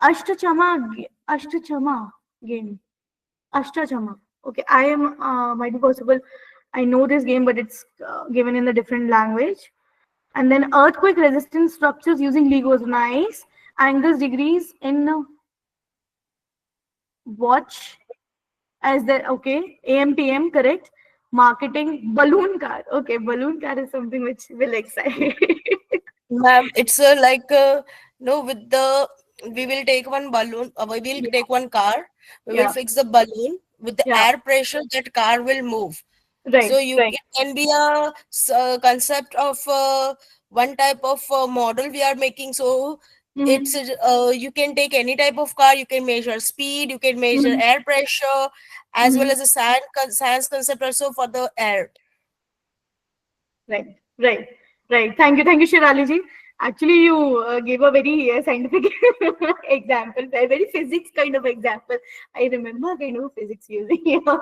Ashtachama game. Ashtachama. Okay, I am, might be possible, I know this game, but it's given in a different language. And then earthquake resistant structures using Legos. Nice. Angles, degrees in watch as the, okay. AM, PM, correct. Marketing, balloon car. Okay, balloon car is something which will excite. Ma'am, it's like no, with the we will take one balloon, we will Yeah. take one car, we will Yeah. fix the balloon with the Yeah. air pressure, that car will move. Right. So you Right. it can be a concept of one type of model we are making. So it's Mhm. you can take any type of car, you can measure speed, you can measure Mhm. air pressure, as well Mhm. as a science concept also for the air. Right, right, right. Thank you, Shirali ji. Actually, you gave a very scientific example, a very physics kind of example. I remember kind of physics using. Yeah.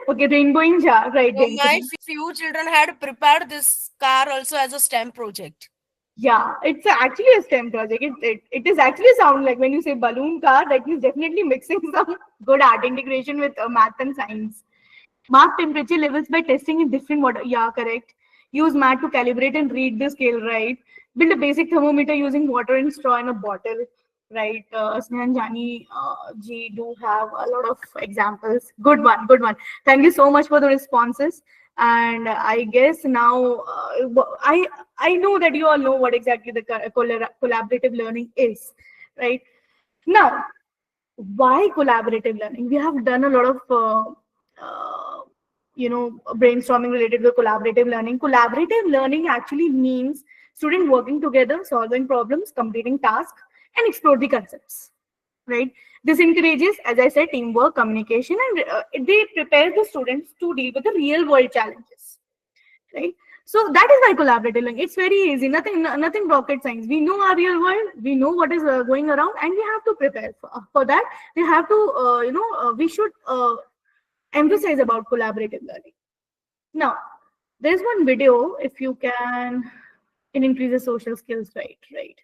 Okay, rainbow in jar, right? So my few children had prepared this car also as a STEM project. Yeah, it's actually a STEM project. It is actually sound like when you say balloon car, that is definitely mixing some good art integration with math and science. Mark temperature levels by testing in different water. Yeah, correct. Use mat to calibrate and read the scale, right? Build a basic thermometer using water and straw in a bottle, right? Sneha and Jani ji do have a lot of examples. Good one, good one. Thank you so much for the responses. And I guess now I know that you all know what exactly the collaborative learning is, right? Now, why collaborative learning? We have done a lot of brainstorming related to collaborative learning. Collaborative learning actually means student working together, solving problems, completing tasks, and explore the concepts, right? This encourages, as I said, teamwork, communication, and they prepare the students to deal with the real world challenges, right? So that is why collaborative learning, it's very easy, nothing rocket science. We know our real world, we know what is going around, and we have to prepare for that. We have to we should emphasize about collaborative learning. Now, there's one video, if you can, it increases social skills, right.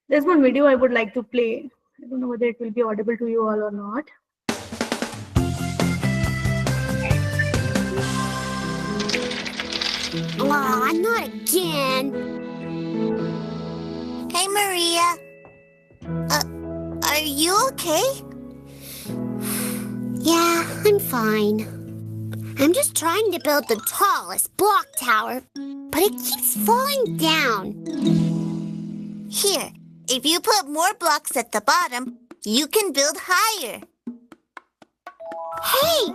There's one video I would like to play. I don't know whether it will be audible to you all or not. Aw, not again. Hey, Maria. Are you okay? Yeah, I'm fine. I'm just trying to build the tallest block tower, but it keeps falling down. Here, if you put more blocks at the bottom, you can build higher. Hey!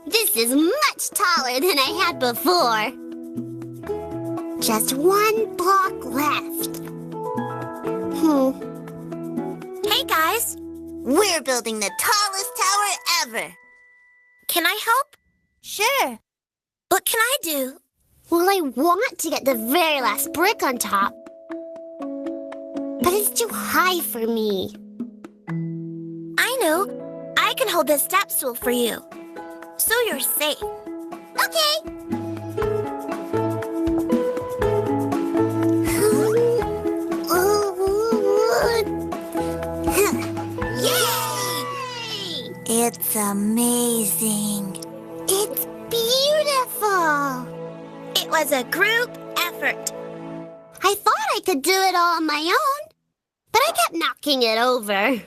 This is much taller than I had before. Just one block left. Hey guys, we're building the tallest tower ever. Can I help? Sure. What can I do? Well, I want to get the very last brick on top, but it's too high for me. I know. I can hold the step stool for you, so you're safe. Okay. Yay! It's amazing. It's beautiful. It was a group effort. I thought I could do it all on my own, but I kept knocking it over.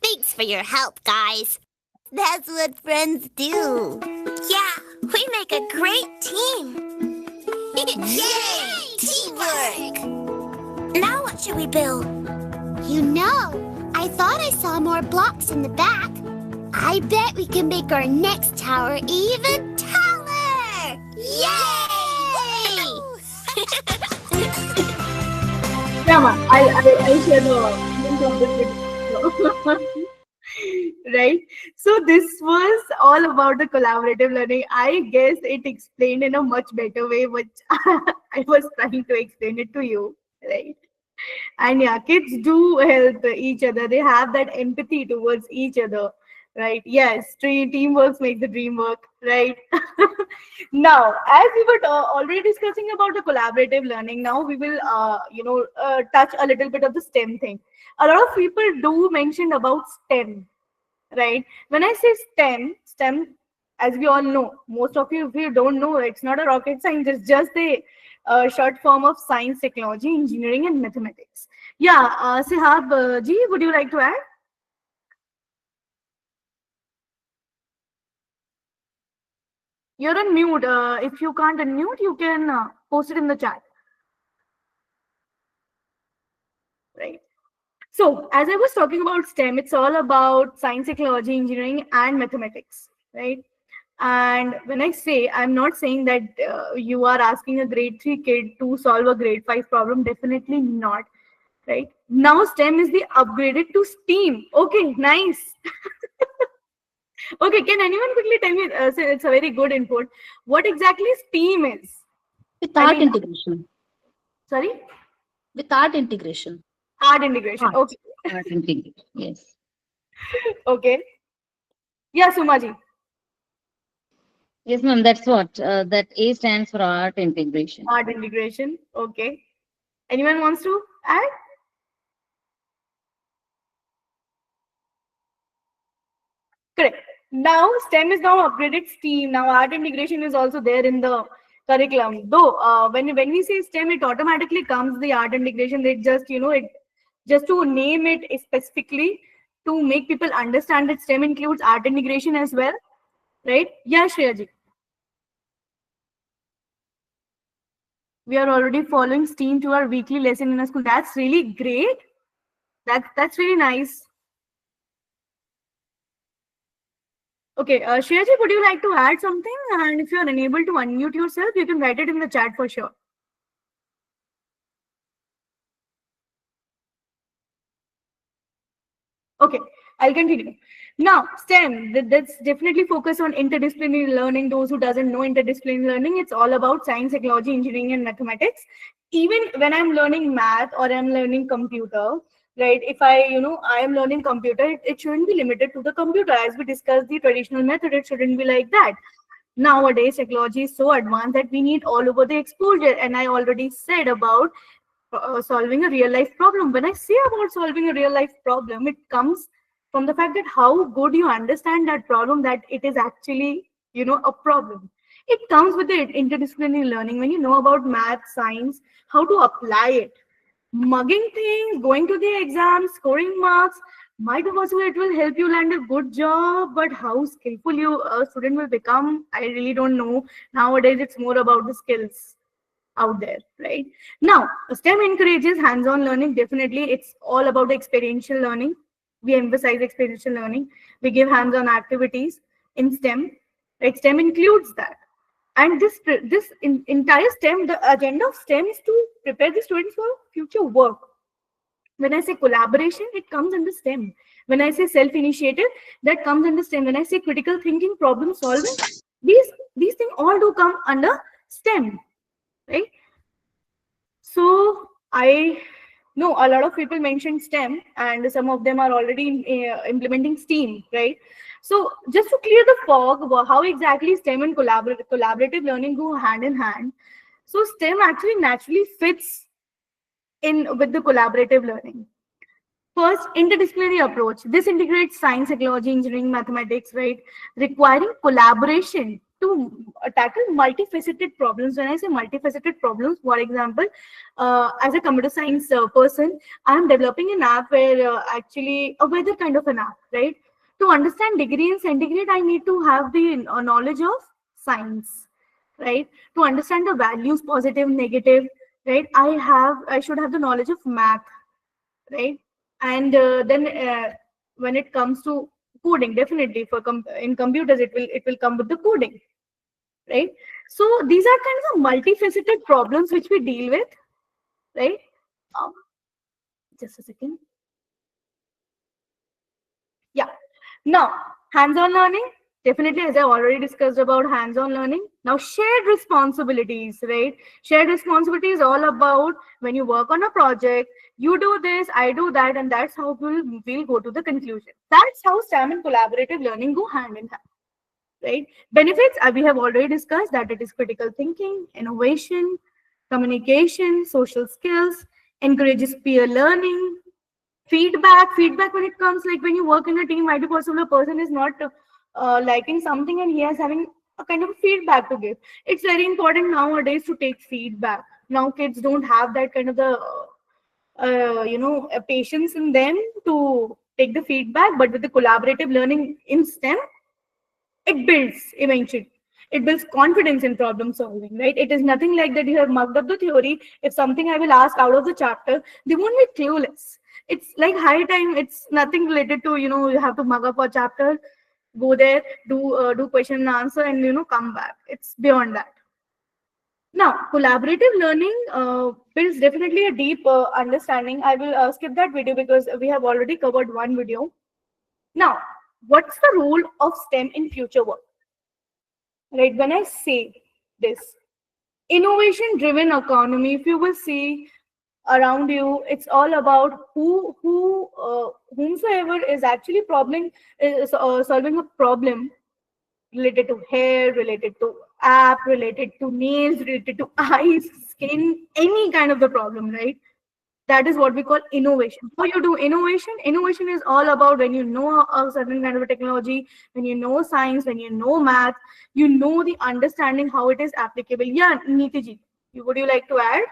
Thanks for your help, guys. That's what friends do. Yeah, we make a great team. Yay! Teamwork! Now what should we build? You know, I thought I saw more blocks in the back. I bet we can make our next tower even taller! Yay! Yeah, man. I'll share the link of this video. Right. So this was all about the collaborative learning. I guess it explained in a much better way, which I was trying to explain it to you, right? And yeah, kids do help each other. They have that empathy towards each other, right? Yes, teamwork makes the dream work, right? Now, as we were already discussing about the collaborative learning, now we will touch a little bit of the STEM thing. A lot of people do mention about STEM, right? When I say STEM, as we all know, most of you, if you don't know, it's not a rocket science, it's just a short form of science, technology, engineering, and mathematics. Yeah, Sihab ji, would you like to add? You're on mute. If you can't unmute, you can post it in the chat. So as I was talking about STEM, it's all about science, technology, engineering, and mathematics, right? And when I say, I'm not saying that you are asking a grade 3 kid to solve a grade 5 problem. Definitely not, right? Now STEM is the upgraded to STEAM. Okay, nice. Okay, can anyone quickly tell me, so it's a very good input, what exactly STEAM is? With art integration. Sorry? With art integration. Art integration, okay. Art integration, yes. Okay. Yeah, Sumaji. Yes, ma'am, that's what. That A stands for art integration. Art integration, okay. Anyone wants to add? Correct. Now STEM is now upgraded STEAM. Now art integration is also there in the curriculum. Though when we say STEM, it automatically comes the art integration. It just, you know, it just to name it specifically to make people understand that STEM includes art integration as well, right? Yeah, Shreyaji. We are already following STEAM to our weekly lesson in a school. That's really great. That's really nice. Okay, Shreyaji, would you like to add something? And if you are unable to unmute yourself, you can write it in the chat for sure. Okay, I'll continue. Now, STEM, that's definitely focus on interdisciplinary learning. Those who doesn't know interdisciplinary learning, it's all about science, technology, engineering, and mathematics. Even when I'm learning math or I'm learning computer, right? If I am learning computer, it shouldn't be limited to the computer. As we discussed the traditional method, it shouldn't be like that. Nowadays, technology is so advanced that we need all over the exposure. And I already said about solving a real life problem. When I say about solving a real life problem, it comes from the fact that how good you understand that problem, that it is actually, a problem. It comes with the interdisciplinary learning. When you know about math, science, how to apply it. Mugging things, going to the exam, scoring marks, might be possible it will help you land a good job, but how skillful a student will become, I really don't know. Nowadays, it's more about the skills out there, right? Now, STEM encourages hands-on learning. Definitely, it's all about experiential learning. We emphasize experiential learning. We give hands-on activities in STEM. Right? STEM includes that. And this entire STEM, the agenda of STEM is to prepare the students for future work. When I say collaboration, it comes under STEM. When I say self-initiative, that comes under STEM. When I say critical thinking, problem solving, these things all do come under STEM, right? So I know a lot of people mentioned STEM, and some of them are already implementing STEAM, right? So just to clear the fog, how exactly STEM and collaborative learning go hand in hand. So STEM actually naturally fits in with the collaborative learning. First, interdisciplinary approach. This integrates science, technology, engineering, mathematics, right? Requiring collaboration to tackle multifaceted problems. When I say multifaceted problems, for example, as a computer science person, I'm developing an app where actually a weather kind of an app, right? To understand degree and centigrade, I need to have the knowledge of science, right? To understand the values, positive, negative, right? I should have the knowledge of math, right? And then when it comes to coding, definitely in computers, it will come with the coding, right? So these are kind of multifaceted problems which we deal with, right? Just a second. Yeah. Now, hands-on learning, definitely, as I already discussed about hands-on learning. Now, shared responsibilities, right? Shared responsibility is all about when you work on a project, you do this, I do that, and that's how we'll go to the conclusion. That's how STEM and collaborative learning go hand in hand, right? Benefits, we have already discussed that it is critical thinking, innovation, communication, social skills, encourages peer learning, feedback when it comes, like when you work in a team, might be possible a person is not liking something and he is having a kind of feedback to give. It's very important nowadays to take feedback. Now kids don't have that kind of the patience in them to take the feedback, but with the collaborative learning in STEM, it builds eventually. It builds confidence in problem solving, right? It is nothing like that you have mugged up the theory. If something I will ask out of the chapter, they won't be clueless. It's like high time. It's nothing related to, you have to mug up a chapter, go there, do question and answer, and come back. It's beyond that. Now, collaborative learning builds definitely a deep understanding. I will skip that video because we have already covered one video. Now, what's the role of STEM in future work? Right, when I say this, innovation-driven economy, if you will see around you, it's all about whomsoever is actually solving a problem related to hair, related to app, related to nails, related to eyes, skin, any kind of the problem, right? That is what we call innovation. How you do innovation? Innovation is all about when you know a certain kind of a technology, when you know science, when you know math, you know the understanding how it is applicable. Yeah, Neeti ji, would you like to add?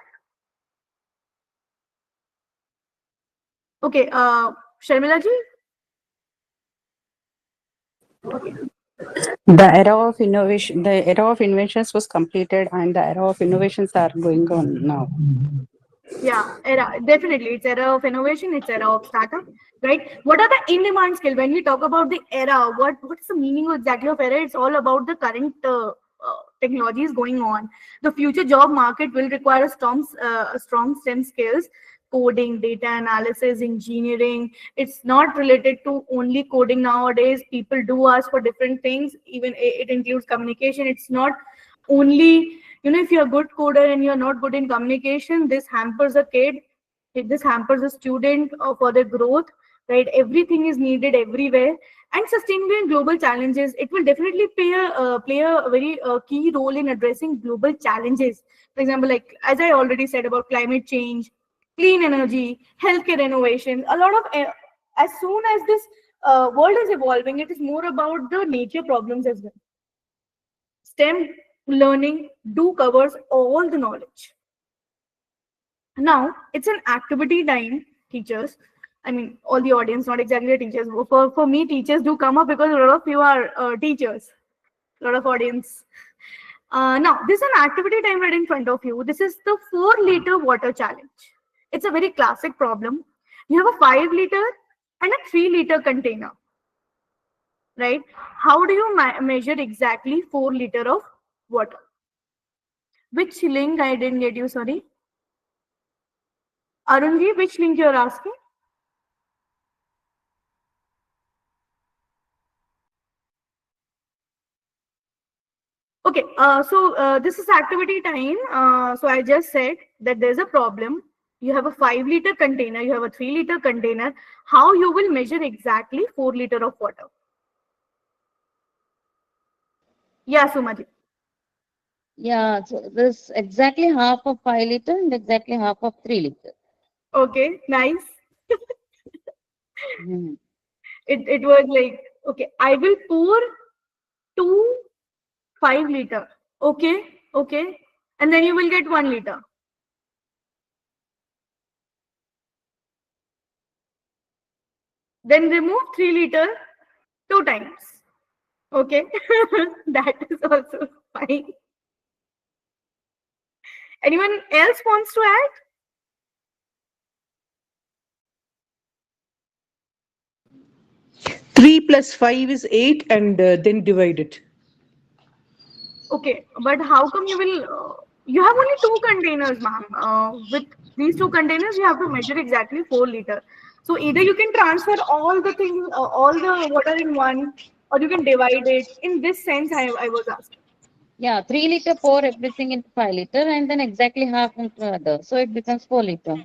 Okay, Sharmila ji? Okay. The era of innovation, the era of inventions was completed, and the era of innovations are going on now. Yeah, definitely. It's era of innovation, it's era of startup, right? What are the in-demand skills? When we talk about the era, what's the meaning exactly of era? It's all about the current technologies going on. The future job market will require a strong STEM skills, coding, data analysis, engineering. It's not related to only coding nowadays. People do ask for different things. Even it includes communication. It's not only, if you're a good coder and you're not good in communication, this hampers a kid. This hampers a student for their growth, right? Everything is needed everywhere. And sustainability and global challenges, it will definitely play a very key role in addressing global challenges. For example, like as I already said about climate change, clean energy, healthcare innovation, a lot of, as soon as this world is evolving, it is more about the nature problems as well. STEM learning covers all the knowledge. Now, it's an activity time, teachers. I mean, all the audience, not exactly the teachers. For me, teachers do come up because a lot of you are teachers, a lot of audience. Now, this is an activity time right in front of you. This is the 4-liter water challenge. It's a very classic problem. You have a 5-liter and a 3-liter container, right? How do you measure exactly 4 liter of water? Which link? I didn't get you, sorry. Arunji, which link you're asking? Okay, so this is activity time. So I just said that there's a problem. You have a 5-liter container, you have a 3-liter container. How you will measure exactly 4 liter of water? Yeah, Sumaji. Yeah, so this exactly half of 5 liter and exactly half of 3 liter. Okay, nice. It was like, okay, I will pour 2 5-liter. Okay, okay. And then you will get 1 liter. Then remove 3 liter 2 times. Okay, that is also fine. Anyone else wants to add? Three plus 5 is 8, and then divide it. Okay, but how come you will? You have only 2 containers, ma'am. With these 2 containers, you have to measure exactly 4 liter. So either you can transfer all the things, all the water in one, or you can divide it. In this sense, I was asking. Yeah, 3 liter pour everything into 5 liter and then exactly half into other. So it becomes 4 liter.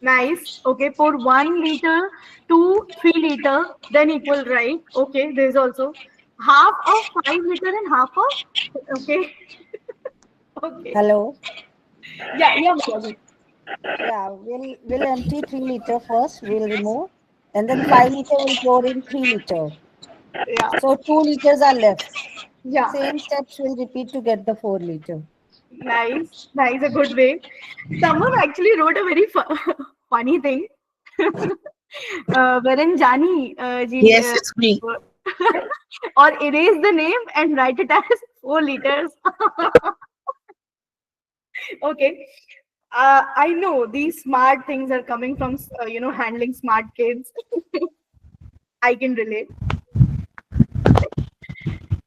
Nice. Okay, pour 1 liter to 3 liter, then equal, right? Okay, there's also half of 5 liter and half of, okay. Okay. Hello. Yeah, yeah. Yeah, we'll empty 3 liter first. We'll remove, and then 5 liter will pour in 3 liter. Yeah. So 2 liters are left. Yeah. Same steps will repeat to get the 4 liter. Nice, nice, a good way. Someone actually wrote a very funny thing. Wherein Jani ji, yes, it's me. or erase the name and write it as 4 liters. Okay. I know these smart things are coming from, handling smart kids. I can relate.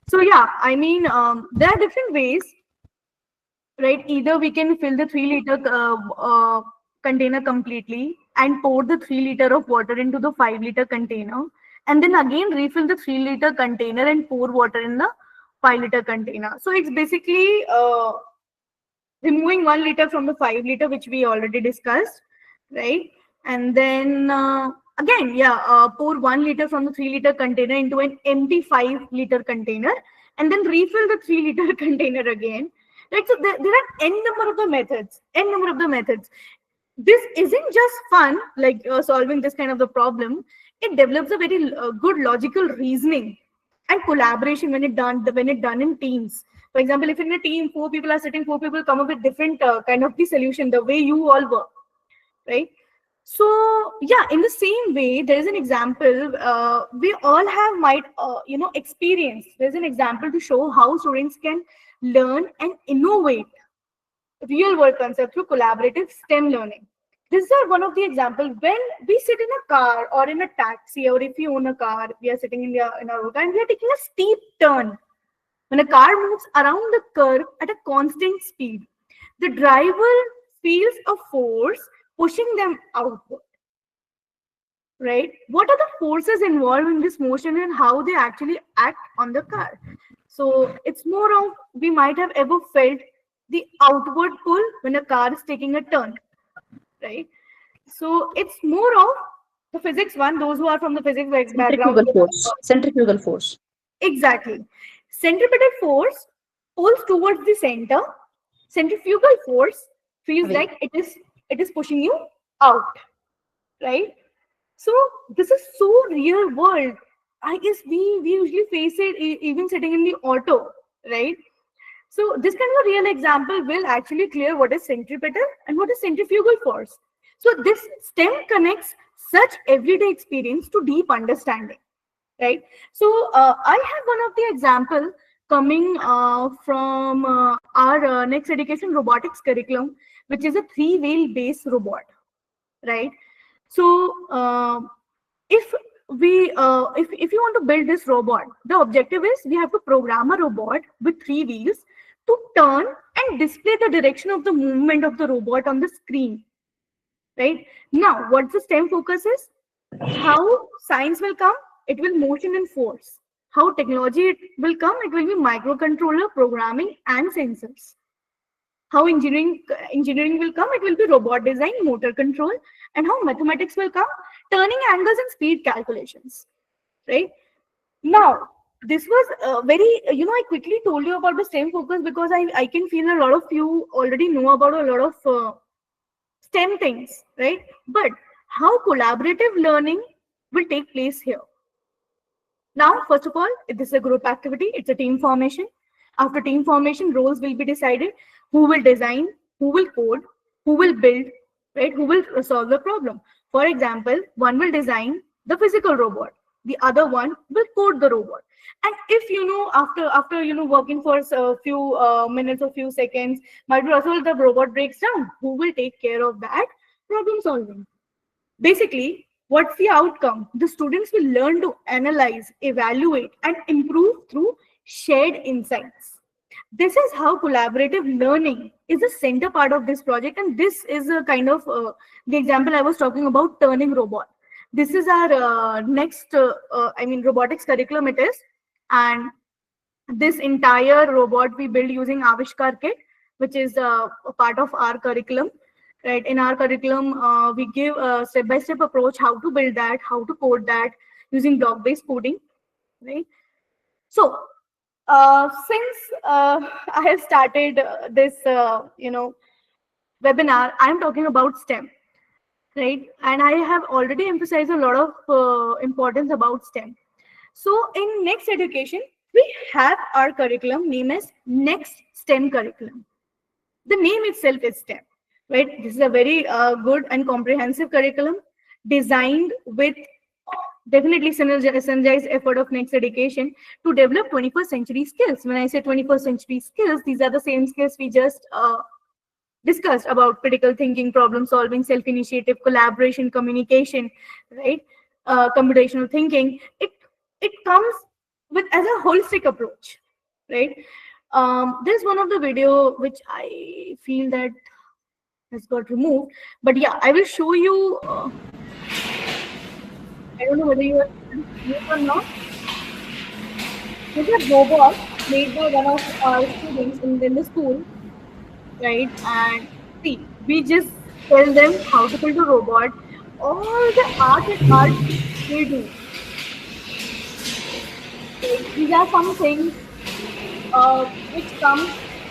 So yeah, I mean, there are different ways, right? Either we can fill the 3 liter container completely and pour the 3 liter of water into the 5 liter container, and then again refill the 3 liter container and pour water in the 5 liter container. So it's basically removing 1 liter from the 5 liter, which we already discussed, right? And then again, pour 1 liter from the 3 liter container into an empty 5 liter container, and then refill the 3 liter container again. Right? So there are n number of the methods. This isn't just fun, like solving this kind of the problem. It develops a very good logical reasoning and collaboration when it done in teams. For example, if in a team 4 people are sitting, 4 people come up with different kind of the solution, the way you all work, right? So yeah, in the same way, there is an example we all have might experience. There's an example to show how students can learn and innovate real world concepts through collaborative STEM learning. This is one of the examples. When we sit in a car or in a taxi, or if you own a car, we are sitting in our car and we are taking a steep turn. When a car moves around the curve at a constant speed, the driver feels a force pushing them outward, right? What are the forces involved in this motion and how they actually act on the car? So it's more of, we might have ever felt the outward pull when a car is taking a turn, right? So it's more of the physics one, those who are from the physics background. Centrifugal force. Exactly. Centripetal force pulls towards the center. Centrifugal force feels like it is pushing you out, right? So this is so real world. I guess we usually face it even sitting in the auto, right? So this kind of a real example will actually clear what is centripetal and what is centrifugal force. So this STEM connects such everyday experience to deep understanding, right? So I have one of the example coming from our next education robotics curriculum, which is a 3-wheel based robot, right? So if you want to build this robot, the objective is we have to program a robot with 3 wheels to turn and display the direction of the movement of the robot on the screen, right? Now, what the STEM focus is, how science will come, it will motion and force. How technology it will come, it will be microcontroller, programming and sensors. How engineering will come, it will be robot design, motor control. And how mathematics will come, turning angles and speed calculations, right? Now, this was very, I quickly told you about the STEM focus because I can feel a lot of you already know about a lot of STEM things, right? But how collaborative learning will take place here? Now, first of all, this is a group activity. It's a team formation. After team formation, roles will be decided. Who will design, who will code, who will build, right? Who will solve the problem. For example, one will design the physical robot. The other one will code the robot. And if after working for a few minutes or few seconds, might be also the robot breaks down. Who will take care of that problem solving? Basically, what's the outcome? The students will learn to analyze, evaluate, and improve through shared insights. This is how collaborative learning is a center part of this project. And this is a kind of the example I was talking about, turning robot. This is our next, robotics curriculum it is. And this entire robot we build using Avishkar Kit, which is a part of our curriculum. Right? In our curriculum, we give a step-by-step approach how to build that, how to code that using block-based coding. Right? So, since I have started this, webinar, I'm talking about STEM, right? And I have already emphasized a lot of importance about STEM. So, in Next Education, we have our curriculum named as Next STEM Curriculum. The name itself is STEM. Right? This is a very good and comprehensive curriculum designed with definitely synergized effort of Next Education to develop 21st century skills. When I say 21st century skills, these are the same skills we just discussed about critical thinking, problem solving, self-initiative, collaboration, communication, right? Computational thinking. It comes with as a holistic approach, right? There's one of the video which I feel that has got removed, but yeah, I will show you. I don't know whether you are used or not. It's a robot made by one of our students in the school, right? And see, we just tell them how to build a robot. All the art they do. These are some things which come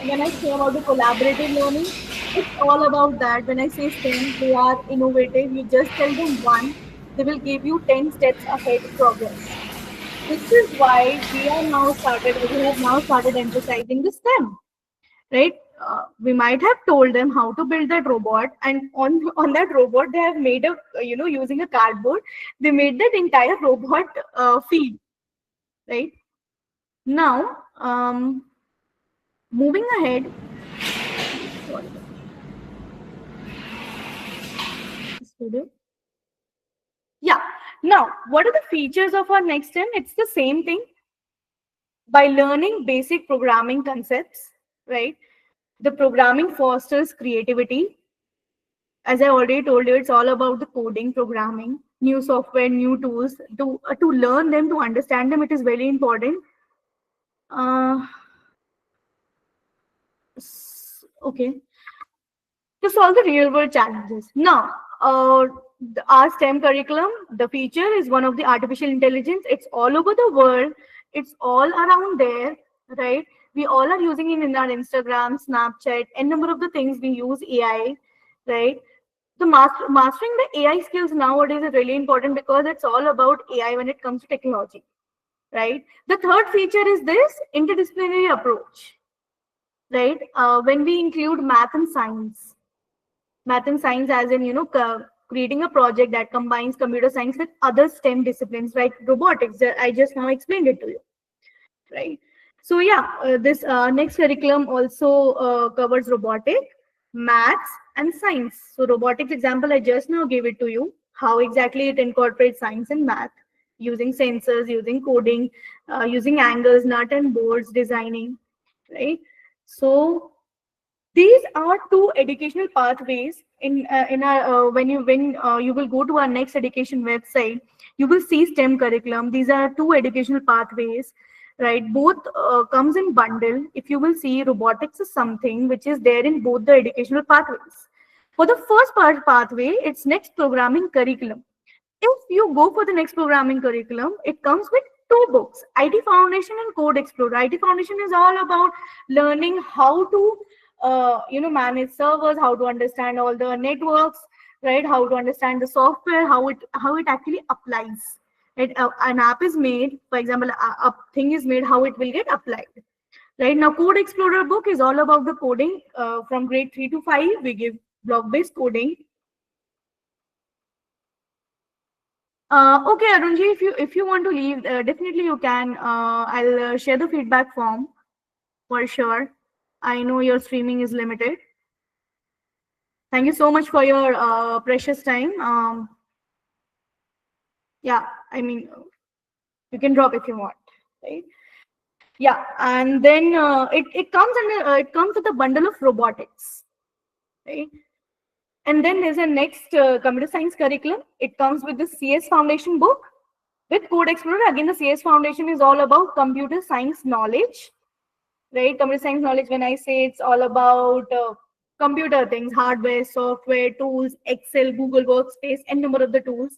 when I say about the collaborative learning. It's all about that. When I say STEM, they are innovative. You just tell them one, they will give you 10 steps ahead progress. This is why we have now started emphasizing the STEM, right? We might have told them how to build that robot, and on that robot they have made a using a cardboard, they made that entire robot feed, right? Now moving ahead. Yeah. Now, what are the features of our next STEM? It's the same thing. By learning basic programming concepts, right? The programming fosters creativity. As I already told you, it's all about the coding, programming, new software, new tools. To learn them, to understand them, it is very important. Okay. To solve the real world challenges. Now, our STEM curriculum, the feature is one of the artificial intelligence. It's all over the world. It's all around there, right? We all are using it in our Instagram, Snapchat, and number of the things we use AI, right? The mastering the AI skills nowadays is really important because it's all about AI when it comes to technology, right? The third feature is this interdisciplinary approach, right? When we include math and science as in, creating a project that combines computer science with other STEM disciplines like robotics. I just now explained it to you, right? So yeah, this next curriculum also covers robotic, maths, and science. So robotics example, I just now gave it to you, how exactly it incorporates science and math, using sensors, using coding, using angles, nut and bolts, designing, right? So these are two educational pathways in our when you will go to our next education website, you will see STEM curriculum. These are two educational pathways, right? Both comes in bundle. If you will see, robotics is something which is there in both the educational pathways. For the first pathway, it's next programming curriculum. If you go for the next programming curriculum, it comes with two books, IT Foundation and Code Explorer. IT Foundation is all about learning how to manage servers, how to understand all the networks, right? How to understand the software, how it actually applies. Right? An app is made, for example, a thing is made, how it will get applied. Right now, Code Explorer book is all about the coding. From grade 3 to 5, we give block-based coding. Okay, Arunji, if you want to leave, definitely you can. I'll share the feedback form for sure. I know your streaming is limited. Thank you so much for your precious time. Yeah, I mean, you can drop if you want, right? Yeah, and then it comes with a bundle of robotics, right? And then there's a next computer science curriculum. It comes with the CS Foundation book with Code Explorer. Again, the CS Foundation is all about computer science knowledge, right? Computer science knowledge, when I say it's all about computer things, hardware, software, tools, Excel, Google Workspace, and number of the tools,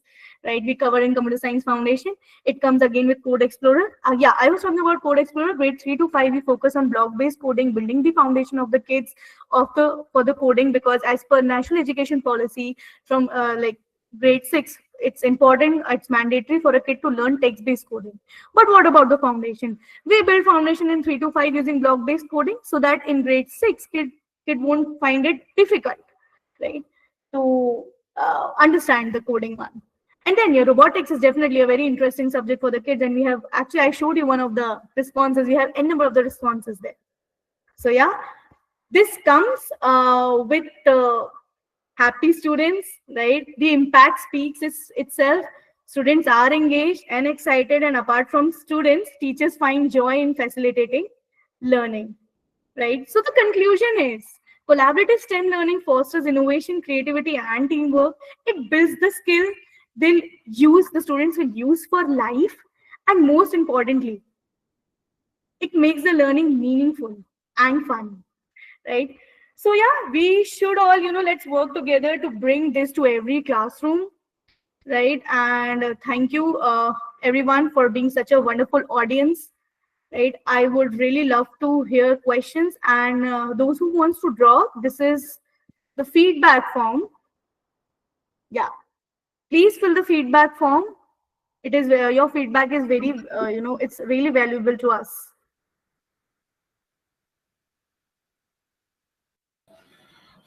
right? We cover in Computer Science Foundation. It comes again with Code Explorer. Yeah, I was talking about Code Explorer. Grade 3 to 5, we focus on block-based coding, building the foundation of the kids for the coding, because as per national education policy from like grade 6, it's important, it's mandatory for a kid to learn text-based coding. But what about the foundation? We build foundation in 3 to 5 using block-based coding, so that in grade 6, kid won't find it difficult, right, to understand the coding one. And then robotics is definitely a very interesting subject for the kids. And we have actually, I showed you one of the responses. We have n number of the responses there. So yeah, This comes with happy students, right? The impact speaks itself. Students are engaged and excited, and apart from students, teachers find joy in facilitating learning, right? So the conclusion is collaborative STEM learning fosters innovation, creativity, and teamwork. It builds the skill the students will use for life, and most importantly, it makes the learning meaningful and fun, right? So yeah, we should all, let's work together to bring this to every classroom, right? And thank you everyone for being such a wonderful audience, right? I would really love to hear questions, and those who wants to draw, this is the feedback form. Yeah, please fill the feedback form. It is your feedback is very it's really valuable to us.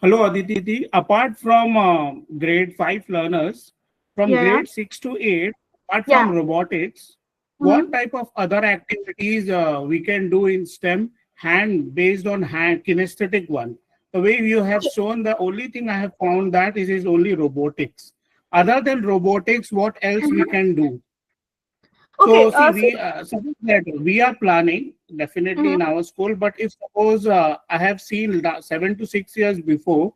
Hello, Aditi. Apart from grade 5 learners, from grade 6 to 8, apart from robotics, what type of other activities we can do in STEM based on kinesthetic one? The way you have shown, the only thing I have found that is only robotics. Other than robotics, what else we can do? Okay, so suppose that we are planning definitely in our school, but if suppose I have seen 7 to 6 years before,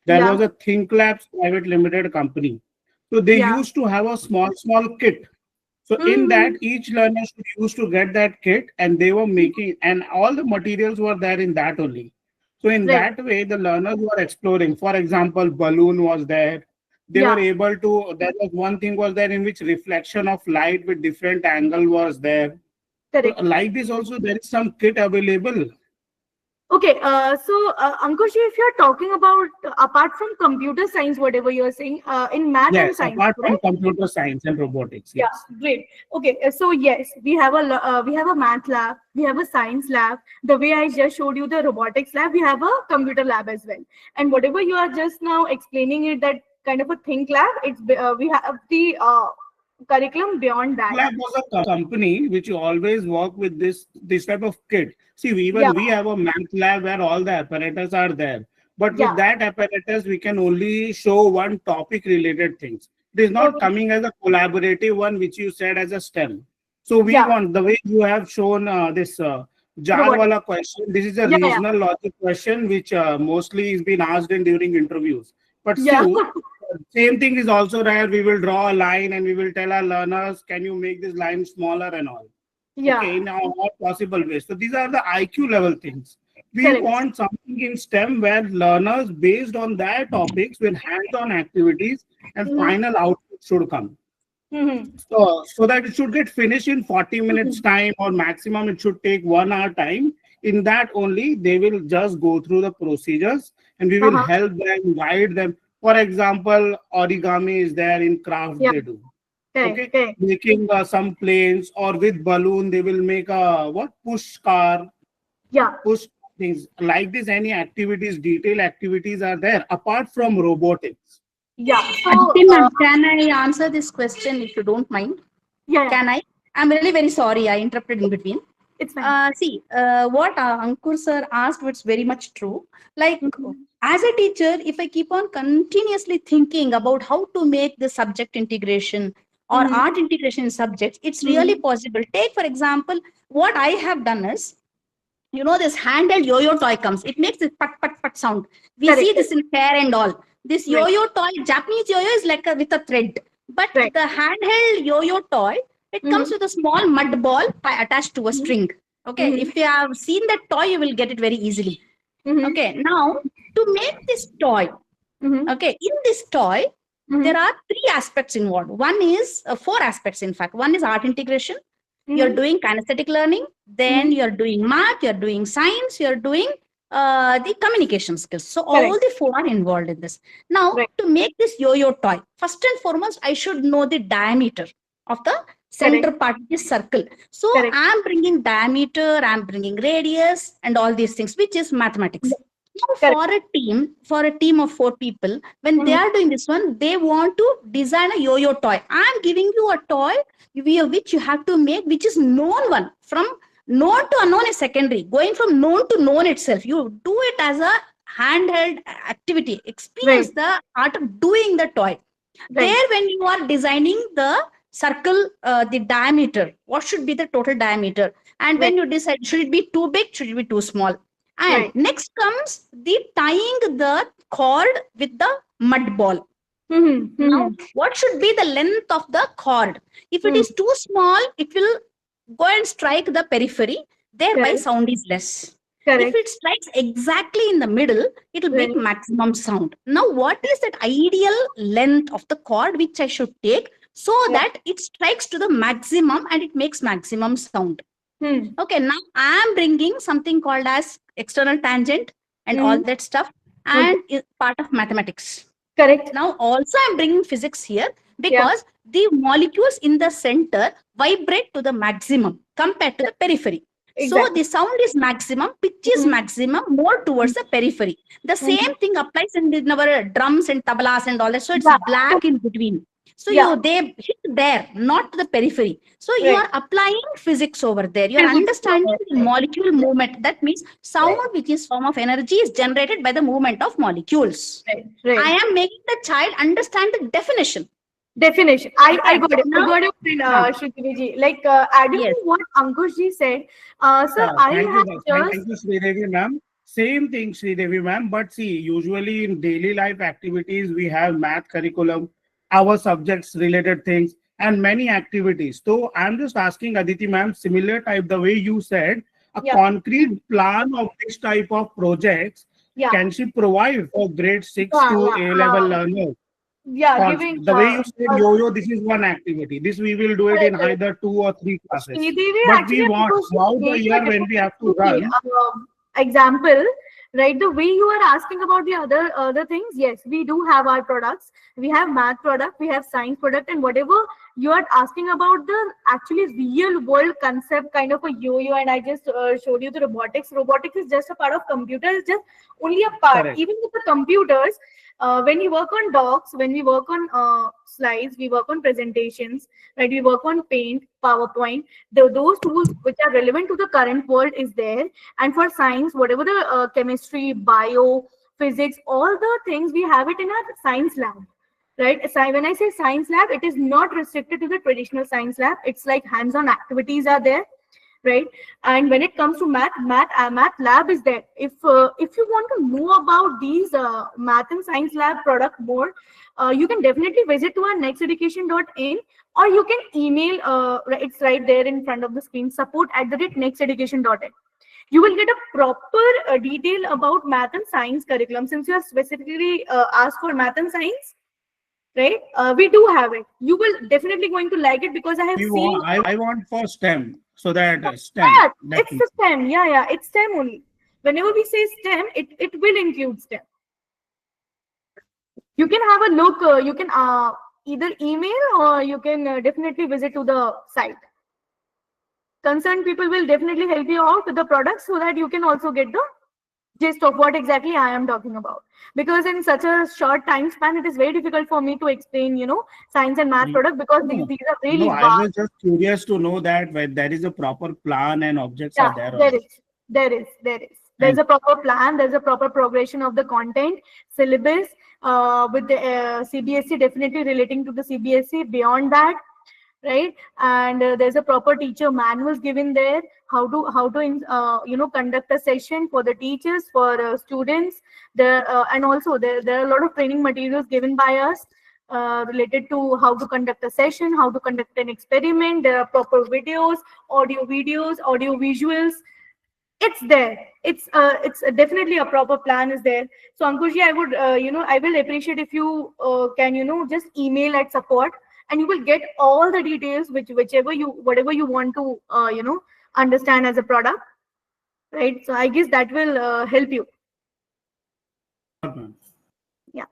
there was a Think Labs Private Limited company. So they used to have a small kit. So in that, each learner used to get that kit, and they were making, and all the materials were there in that only. So in that way, the learners were exploring. For example, balloon was there. They were able to, there was one thing was there in which reflection of light with different angle was there. So like this also, there is some kit available. Okay, so Ankush, if you're talking about apart from computer science, whatever you're saying, in math and science, apart from computer science and robotics. Yeah, great. Okay, so yes, we have a math lab, we have a science lab. The way I just showed you the robotics lab, we have a computer lab as well. And whatever you are just now explaining it, that kind of a think lab, it's we have the curriculum beyond that. Lab was a company which always work with this type of kit. See, we have a math lab where all the apparatus are there. But with that apparatus, we can only show one topic related things. It is not coming as a collaborative one, which you said as a STEM. So we want, the way you have shown this Jarwala question, this is a regional logic question, which mostly is being asked during interviews. But still, same thing is also there. We will draw a line and we will tell our learners, can you make this line smaller and all? Okay, in all possible ways. So these are the IQ level things. We want something in STEM where learners, based on their topics, with hands-on activities, and final output should come. So that it should get finished in 40 minutes time, or maximum it should take 1 hour time. In that only, they will just go through the procedures, and we will help them, guide them. For example, origami is there in craft they do. Okay. Making some planes, or with balloon, they will make a push car. Push things like this. Any activities, detailed activities are there apart from robotics. So, can I answer this question if you don't mind? Can I? I'm really very sorry. I interrupted in between. It's fine. See, what Ankur sir asked was very much true. Like, as a teacher, if I keep on continuously thinking about how to make the subject integration or art integration in subjects, it's really possible. Take, for example, what I have done is, this handheld yo-yo toy comes. It makes this pat sound. We see this in fair and all. This yo-yo toy, Japanese yo-yo is like with a thread. But the handheld yo-yo toy, it comes with a small mud ball attached to a string. Okay, if you have seen that toy, you will get it very easily. Okay, now to make this toy, okay, in this toy, there are 3 aspects involved. One is 4 aspects, in fact. One is art integration. You're doing kinesthetic learning. Then you're doing math. You're doing science. You're doing the communication skills. So all the 4 are involved in this. Now, to make this yo-yo toy, first and foremost, I should know the diameter of the center part of the circle. So I'm bringing diameter, I'm bringing radius, and all these things, which is mathematics. Now, for a team of 4 people, when they are doing this one, they want to design a yo-yo toy. I'm giving you a toy which you have to make, which is known one from Known to unknown is secondary. Going from known to known itself, you do it as a handheld activity. Experience the art of doing the toy. There, when you are designing the circle, the diameter, what should be the total diameter? And when you decide, should it be too big, should it be too small? And next comes the tying the cord with the mud ball. Now, what should be the length of the cord? If it is too small, it will go and strike the periphery, thereby sound is less. If it strikes exactly in the middle, it will make maximum sound. Now, what is that ideal length of the cord which I should take so that it strikes to the maximum and it makes maximum sound? Okay, now I am bringing something called as external tangent and all that stuff, and is part of mathematics. Correct. Now, also I'm bringing physics here because the molecules in the center vibrate to the maximum compared to the periphery. So the sound is maximum, pitch is maximum, more towards the periphery. The same thing applies in our drums and tablas and all that. So it's black in between. So they hit there, not the periphery. So you are applying physics over there. You are understanding the molecule movement. That means sound, which is form of energy, is generated by the movement of molecules. I am making the child understand the definition. Definition. I got it. I got it, Shruti ji. Like adding to what Ankush ji said, sir, I have Thank you, Sridevi ma'am. Same thing, Sridevi ma'am. But see, usually in daily life activities, we have math curriculum, our subjects related things, and many activities. So I'm just asking Aditi ma'am, similar type, the way you said, a concrete plan of this type of projects, can she provide for grade 6 to A-level learners? Giving the way you said yo-yo, this is one activity. This we will do it in either 2 or 3 classes. But we want throughout the year when we have to run. Example, right? The way you are asking about the other things, yes, we do have our products. We have math product, we have science product, and whatever you are asking about the actually real world concept kind of a yo-yo, and I just showed you the robotics. Robotics is just a part of computer. It's just only a part. Correct. Even with the computers. When we work on docs, when we work on slides, we work on presentations, right? We work on Paint, PowerPoint. Those tools which are relevant to the current world is there. And for science, whatever the chemistry, bio, physics, all the things, we have it in our science lab, right? When I say science lab, it is not restricted to the traditional science lab. It's like hands-on activities are there. Right, and when it comes to math lab is there. If you want to know about these math and science lab product more, you can definitely visit to our nexteducation.in, or you can email. It's right there in front of the screen. support@nexteducation.in. You will get a proper detail about math and science curriculum. Since you have specifically asked for math and science, right? We do have it. You will definitely going to like it because I have seen. I want for STEM. So that STEM. Yeah, it's the STEM. Yeah, it's STEM only. Whenever we say STEM, it will include STEM. You can have a look. You can either email or you can definitely visit to the site. Concerned people will definitely help you out with the products so that you can also get the gist of what exactly I am talking about. Because in such a short time span, it is very difficult for me to explain, science and math product because these are really vast. I was just curious to know that when there is a proper plan and objects are there. There is. There's a proper plan. There's a proper progression of the content, syllabus, with the CBSE definitely relating to the CBSE. Beyond that, right? And there's a proper teacher manuals given there. How to conduct a session for the teachers, for students. And also there are a lot of training materials given by us related to how to conduct a session, how to conduct an experiment. There are proper videos, audio visuals. It's there. It's definitely a proper plan is there. So Ankush ji, I would I will appreciate if you can just email at support, and you will get all the details whatever you want to understand as a product, right? So I guess that will help you. Yeah.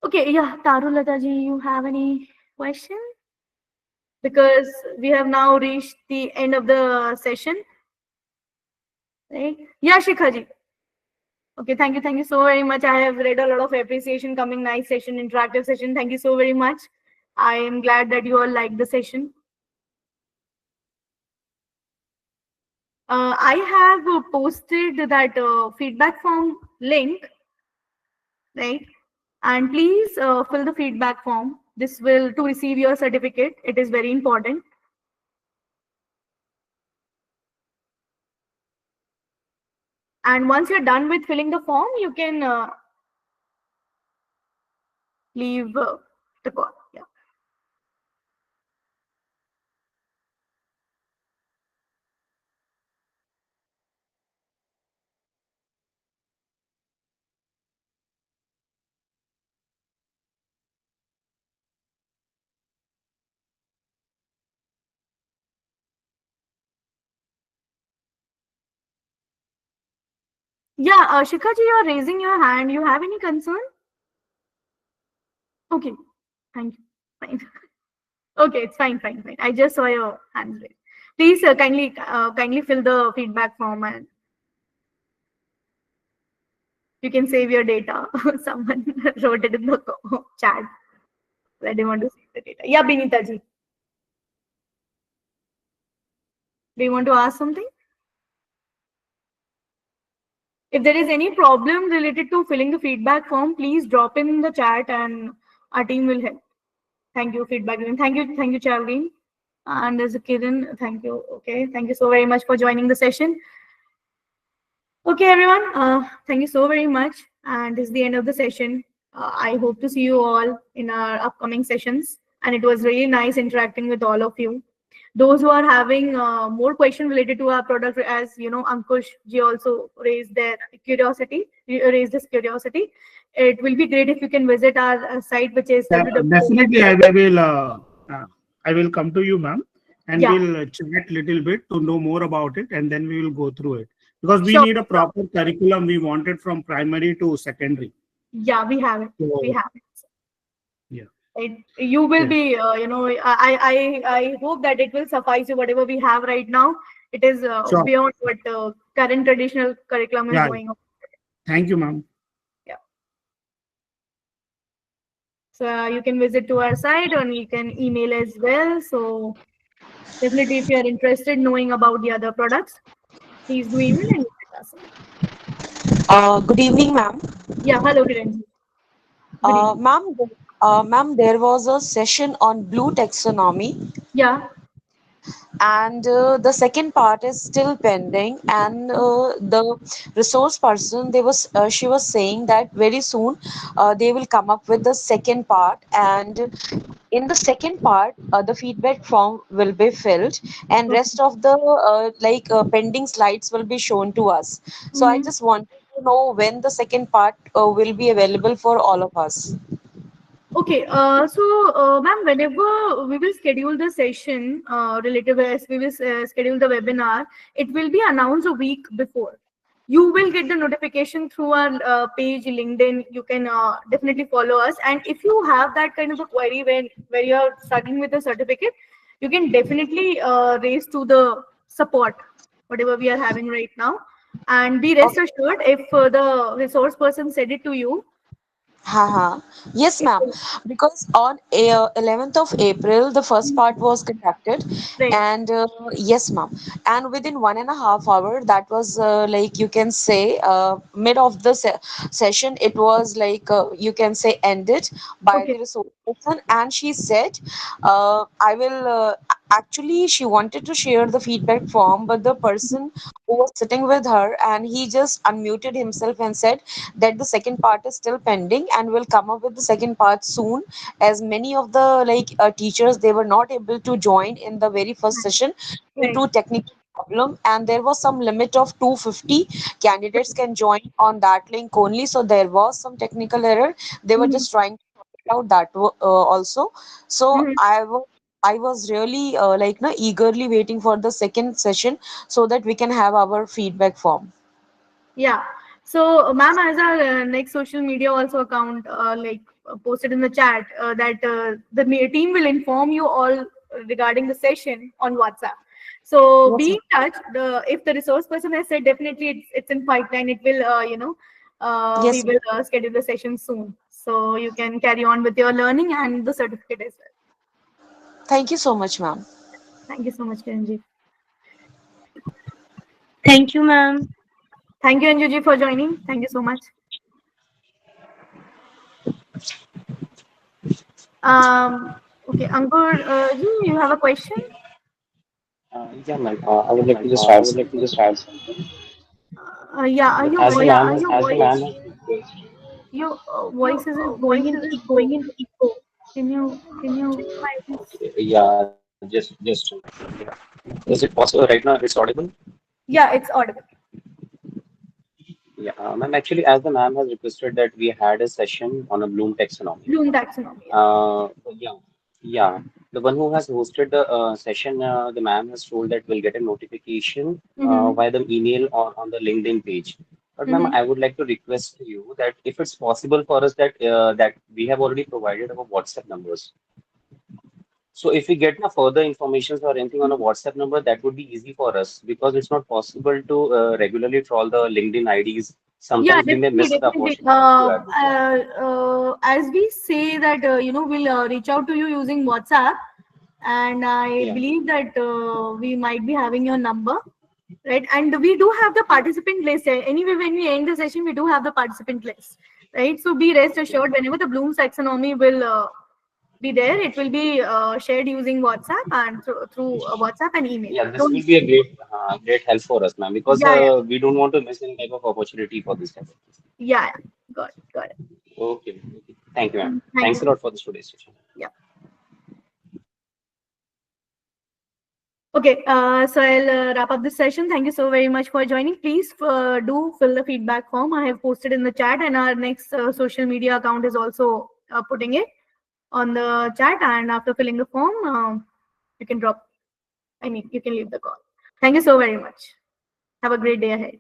Okay. Yeah, Tarulata ji, you have any question? Because we have now reached the end of the session, right? Yeah, Shikha ji. Okay, thank you so very much. I have read a lot of appreciation coming. Nice session, interactive session. Thank you so very much. I am glad that you all liked the session. I have posted that feedback form link, right? And please fill the feedback form. This will to receive your certificate. It is very important. And once you're done with filling the form, you can leave the call. Yeah. Yeah, Shikha ji, you're raising your hand. You have any concern? Okay, thank you. Fine. Okay, it's fine. I just saw your hands raised. Please kindly fill the feedback form and you can save your data. Someone wrote it in the chat. I didn't want to save the data. Yeah, Binita ji. Do you want to ask something? If there is any problem related to filling the feedback form, please drop in the chat and our team will help. Thank you, feedback. Thank you, Charlene. And there's a Kiran. Thank you. Okay, thank you so very much for joining the session. Okay, everyone. Thank you so very much. And this is the end of the session. I hope to see you all in our upcoming sessions. And it was really nice interacting with all of you. Those who are having more questions related to our product, as you know, Ankush ji also raised this curiosity. It will be great if you can visit our site, which is definitely I will come to you, ma'am, and we'll chat little bit to know more about it, and then we will go through it, because we need a proper curriculum. We want it from primary to secondary. Yeah, we have it. So, we have it. Yeah. You will be, I hope that it will suffice you. Whatever we have right now, it is Sure. beyond what current traditional curriculum is going on. Thank you, ma'am. Yeah. So you can visit to our site, or you can email as well. So definitely, if you are interested knowing about the other products, please do email and let us know. Good evening, ma'am. Yeah, hello, Kiran. Ma'am, there was a session on blue taxonomy. Yeah. And the second part is still pending. And the resource person, she was saying that very soon they will come up with the second part. And in the second part, the feedback form will be filled, and rest of the pending slides will be shown to us. So I just wanted to know when the second part will be available for all of us. Okay, ma'am, whenever we will schedule the session as we will schedule the webinar, it will be announced a week before. You will get the notification through our page, LinkedIn. You can definitely follow us. And if you have that kind of a query where you are struggling with the certificate, you can definitely raise to the support, whatever we are having right now. And be rest assured, if the resource person said it to you, Yes, ma'am. Because on 11th of April, the first part was conducted, and yes, ma'am. And within 1.5 hours, that was you can say mid of the session, it was you can say ended by the resource person, and she said, I will. Actually, she wanted to share the feedback form, but the person who was sitting with her, and he just unmuted himself and said that the second part is still pending and will come up with the second part soon, as many of the teachers, they were not able to join in the very first session due to technical problem, and there was some limit of 250 candidates can join on that link only. So there was some technical error. They were just trying to sort it out that also. So I was really eagerly waiting for the second session so that we can have our feedback form. Yeah. So, ma'am, as our next social media also account posted in the chat that the team will inform you all regarding the session on WhatsApp. So be in touch. If the resource person has said definitely it's in pipeline, it will we will schedule the session soon. So you can carry on with your learning and the certificate as well. Thank you so much, ma'am. Thank you so much, Kiranji. Thank you, ma'am. Thank you, Anjuji, for joining. Thank you so much. Okay, Ankur, you have a question? Yeah, ma'am. I would like to just add something. Yeah, your As the voice, ma'am, as the ma'am has requested. your voices is going into echo. Can you check my voice? Yeah, just. Yeah. Is it possible right now? It's audible. Yeah, it's audible. Yeah, ma'am. Actually, as the ma'am has requested that we had a session on a Bloom taxonomy. Bloom taxonomy. Yeah, yeah. The one who has hosted the session, the ma'am has told that we'll get a notification via the email or on the LinkedIn page. But ma'am, I would like to request you that if it's possible for us that we have already provided our WhatsApp numbers. So if we get no further information or anything on a WhatsApp number, that would be easy for us because it's not possible to regularly troll the LinkedIn IDs. Yeah, Sometimes we may miss definitely, the definitely. opportunity to add. As we say that, we'll reach out to you using WhatsApp, and I Yeah. believe that we might be having your number, right? And we do have the participant list. Anyway, when we end the session, we do have the participant list, right? So be rest assured, whenever the Bloom taxonomy will be there, it will be shared using WhatsApp and through WhatsApp and email. Yeah, this will be a great help for us, ma'am, because Yeah, yeah, we don't want to miss any type of opportunity for this type of thing. yeah. Got it. Okay. Thank you, ma'am. Thank Thanks you. a lot for this today's session. Yeah. Okay, so I'll wrap up this session. Thank you so very much for joining. Please do fill the feedback form. I have posted in the chat, and our next social media account is also putting it on the chat. And after filling the form, you can you can leave the call. Thank you so very much. Have a great day ahead.